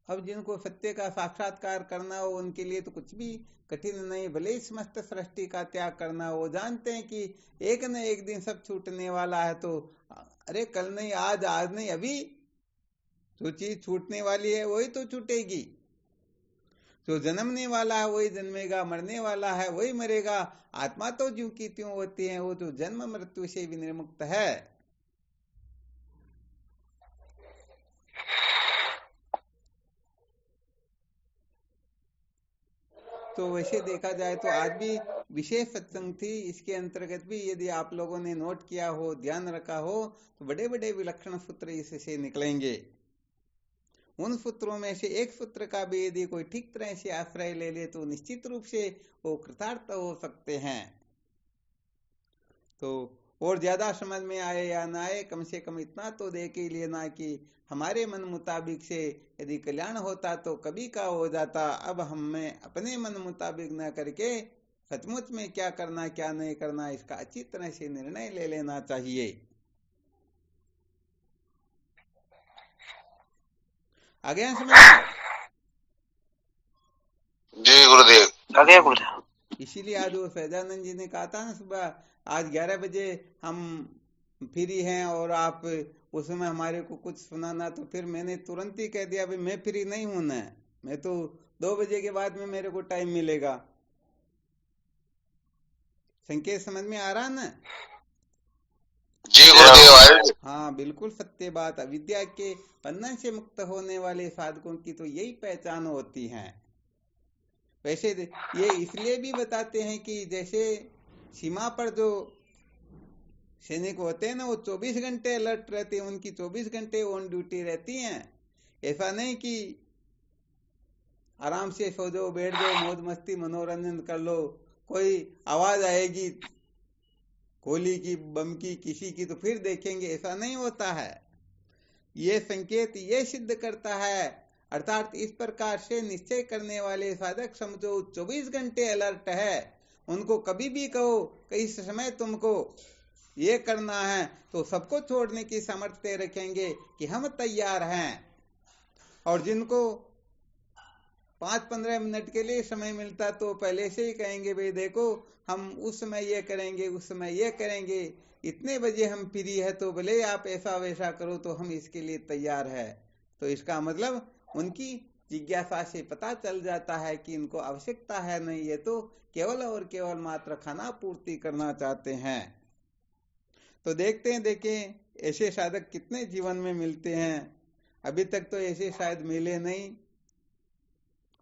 अब जिनको सत्य का साक्षात्कार करना हो उनके लिए तो कुछ भी कठिन नहीं, भले ही समस्त सृष्टि का त्याग करना हो। वो जानते हैं कि एक न एक दिन सब छूटने वाला है, तो अरे कल नहीं आज, आज नहीं अभी, जो चीज छूटने वाली है वही तो छूटेगी। जो जन्मने वाला है वही जन्मेगा, मरने वाला है वही मरेगा। आत्मा तो ज्यों की त्यों होती है, वो तो जन्म मृत्यु से विनिर्मुक्त है। तो वैसे देखा जाए तो आज भी विशेष सत्संग थी। इसके अंतर्गत भी यदि आप लोगों ने नोट किया हो, ध्यान रखा हो, तो बड़े बड़े विलक्षण सूत्र इससे निकलेंगे। उन सूत्रों में से एक सूत्र का भी यदि कोई ठीक तरह से आश्रय ले ले तो निश्चित रूप से वो कृतार्थ हो सकते हैं। तो और ज्यादा समझ में आए या ना आए, कम से कम इतना तो देख ही लेना कि हमारे मन मुताबिक से यदि कल्याण होता तो कभी का हो जाता। अब हमें अपने मन मुताबिक न करके सचमुच में क्या करना क्या नहीं करना, इसका अच्छी तरह से निर्णय ले लेना चाहिए। आ गया समझ में? जी गुरुदेव। आ गया गुरुदेव। इसीलिए आज वो फैजानंद जी ने कहा था ना, सुबह आज 11 बजे हम फ्री हैं और आप उस समय हमारे को कुछ सुनाना, तो फिर मैंने तुरंत ही कह दिया भाई मैं फ्री नहीं हूं ना, मैं तो 2 बजे के बाद में मेरे को टाइम मिलेगा। संकेत समझ में आ रहा ना? जी गुरुदेव। हाँ, बिल्कुल सत्य बात। अविद्या के बंधन से मुक्त होने वाले साधकों की तो यही पहचान होती है। वैसे ये इसलिए भी बताते हैं कि जैसे सीमा पर जो सैनिक होते हैं ना, वो 24 घंटे अलर्ट रहते हैं, उनकी 24 घंटे ऑन ड्यूटी रहती हैं। ऐसा नहीं कि आराम से सो जाओ, बैठ जाओ, मौज मस्ती मनोरंजन कर लो, कोई आवाज आएगी गोली की, बम की, किसी की, तो फिर देखेंगे, ऐसा नहीं होता है। ये संकेत ये सिद्ध करता है, अर्थात इस प्रकार से निश्चय करने वाले साधक समझो 24 घंटे अलर्ट है। उनको कभी भी कहो कि इस समय तुमको ये करना है, तो सबको छोड़ने की सामर्थ्य रखेंगे कि हम तैयार हैं। और जिनको 5-15 मिनट के लिए समय मिलता तो पहले से ही कहेंगे भाई देखो हम उस समय ये करेंगे, उस समय ये करेंगे, इतने बजे हम फ्री है, तो भले आप ऐसा वैसा करो तो हम इसके लिए तैयार है। तो इसका मतलब उनकी जिज्ञासा से पता चल जाता है कि इनको आवश्यकता है नहीं, ये तो केवल और केवल मात्र खाना पूर्ति करना चाहते हैं। तो देखते हैं, देखें ऐसे साधक कितने जीवन में मिलते हैं। अभी तक तो ऐसे शायद मिले नहीं,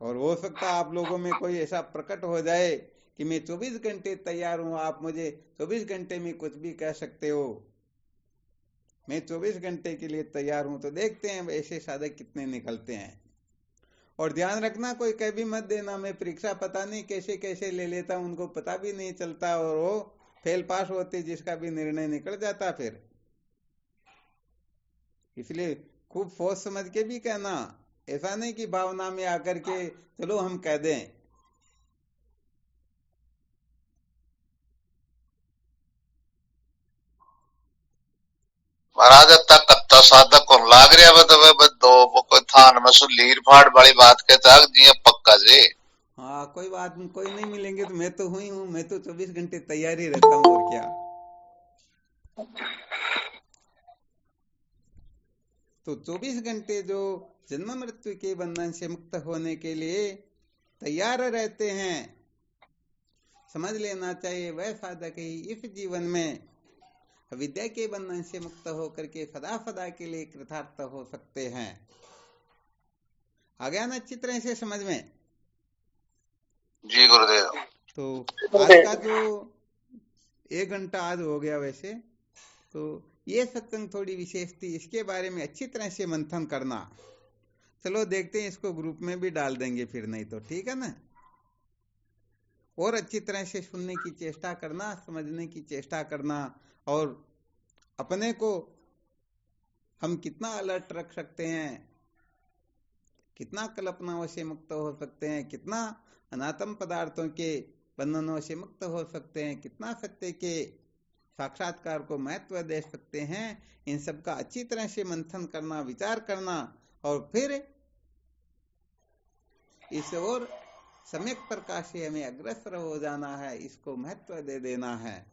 और हो सकता है आप लोगों में कोई ऐसा प्रकट हो जाए कि मैं 24 घंटे तैयार हूं, आप मुझे 24 घंटे में कुछ भी कह सकते हो, मैं 24 घंटे के लिए तैयार हूं। तो देखते हैं ऐसे साधक कितने निकलते हैं। और ध्यान रखना, कोई कह भी मत देना मैं परीक्षा पता नहीं कैसे कैसे ले लेता हूं, उनको पता भी नहीं चलता और वो फेल पास होते, जिसका भी निर्णय निकल जाता फिर। इसलिए खूब सोच समझ के भी कहना, ऐसा नहीं कि भावना में आकर के चलो हम कह दें। महाराज अब तक कत्ता साधक को लाग रहा है, तो दो कोई थान में सु लीर फाड़ वाली बात कहता है जी पक्का जी। हाँ, कोई बात नहीं, कोई नहीं मिलेंगे तो मैं तो हुई हूँ, मैं तो 24 घंटे तैयार ही रहता हूँ, और क्या। तो 24 घंटे जो जन्म मृत्यु के बंधन से मुक्त होने के लिए तैयार रहते हैं, समझ लेना चाहिए वह साधक ही इस जीवन में विद्या के बंधन से मुक्त होकर के सदा सदा के लिए कृतार्थ हो सकते हैं। आ गया ना अच्छी तरह से समझ में? जी गुरुदेव। तो आज का जो 1 घंटा आज हो गया, वैसे तो ये सत्संग थोड़ी विशेष थी, इसके बारे में अच्छी तरह से मंथन करना। चलो देखते हैं, इसको ग्रुप में भी डाल देंगे फिर, नहीं तो ठीक है ना। और अच्छी तरह से सुनने की चेष्टा करना, समझने की चेष्टा करना, और अपने को हम कितना अलर्ट रख सकते हैं, कितना कल्पनाओं से मुक्त हो सकते हैं, कितना अनात्म पदार्थों के बंधनों से मुक्त हो सकते हैं, कितना सत्य के साक्षात्कार को महत्व दे सकते हैं, इन सब का अच्छी तरह से मंथन करना, विचार करना, और फिर इस ओर सम्यक प्रकाश से हमें अग्रसर हो जाना है, इसको महत्व दे देना है।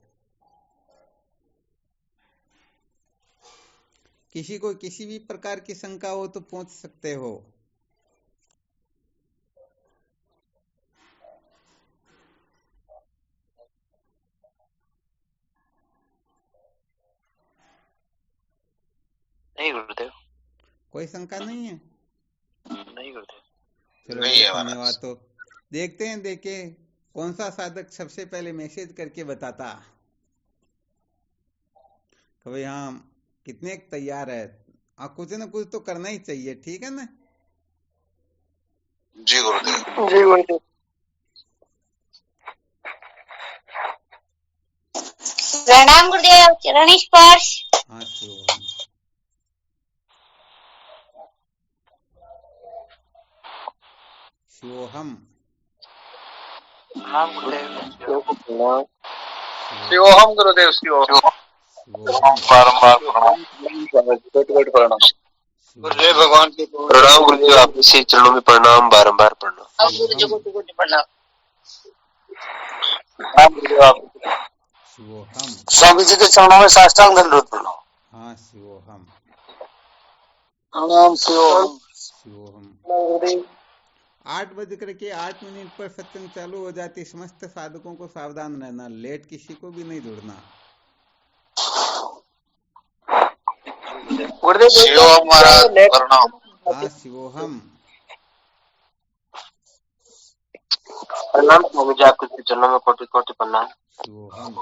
किसी को किसी भी प्रकार की शंका हो तो पूछ सकते हो। नहीं गुरुदेव, कोई शंका नहीं है? नहीं गुरुदेव। चलो नहीं है धन्यवाद। तो देखते हैं, देखे कौन सा साधक सबसे पहले मैसेज करके बताता कि भाई हाँ कितने तैयार है। कुछ न कुछ तो करना ही चाहिए, ठीक है ना? जी गुरुदेव। जी गुरुदेव। प्रणाम गुरुदेव, चरण स्पर्श। हाँ शिवोहम। शिवोहम। हाँ गुरुदेव। शिवोहम गुरुदेव, शिवोहम। बारंबार प्रणाम। गुरुदेव भगवान के प्रणाम गुरुदेव, आपके श्री चरणों में प्रणाम, बारंबार प्रणाम। शिवोहम। स्वामी जी के चरणों में साष्टांग दंडवत प्रणाम। हाँ शिवोहम। प्रणाम शिवोहम। शिवोहम। 8:08 पर सत्संग चालू हो जाती, समस्त साधकों को सावधान रहना, लेट किसी को भी नहीं जुड़ना। शिवोहम महाराज प्रणाम। हाँ शिवोहम। प्रणाम स्वामी जी, आपके श्री चरणों में कोटि कोटि प्रणाम। शिवोहम।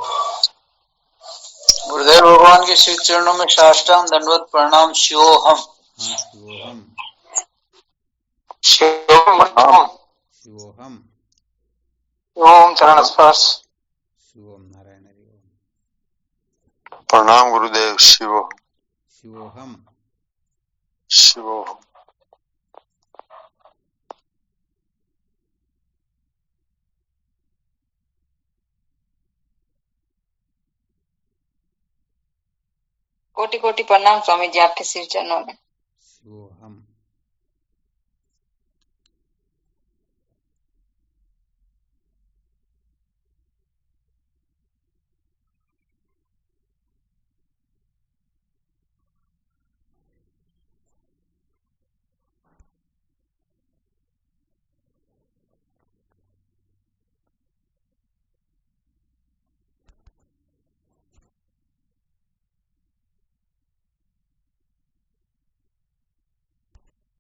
गुरुदेव भगवान के श्री चरणों में साष्टांग दंडवत प्रणाम। शिवोहम। हाँ शिवोहम। शिवोहम। शिवोहम। ओम चरण स्पर्श। शिवोम नारायण हरि ओम। प्रणाम गुरुदेव। शिवोहम। शिवोहम। शिवोहम। कोटि कोटि प्रणाम स्वामी जी, आपके श्री चरणों में। शिवोहम।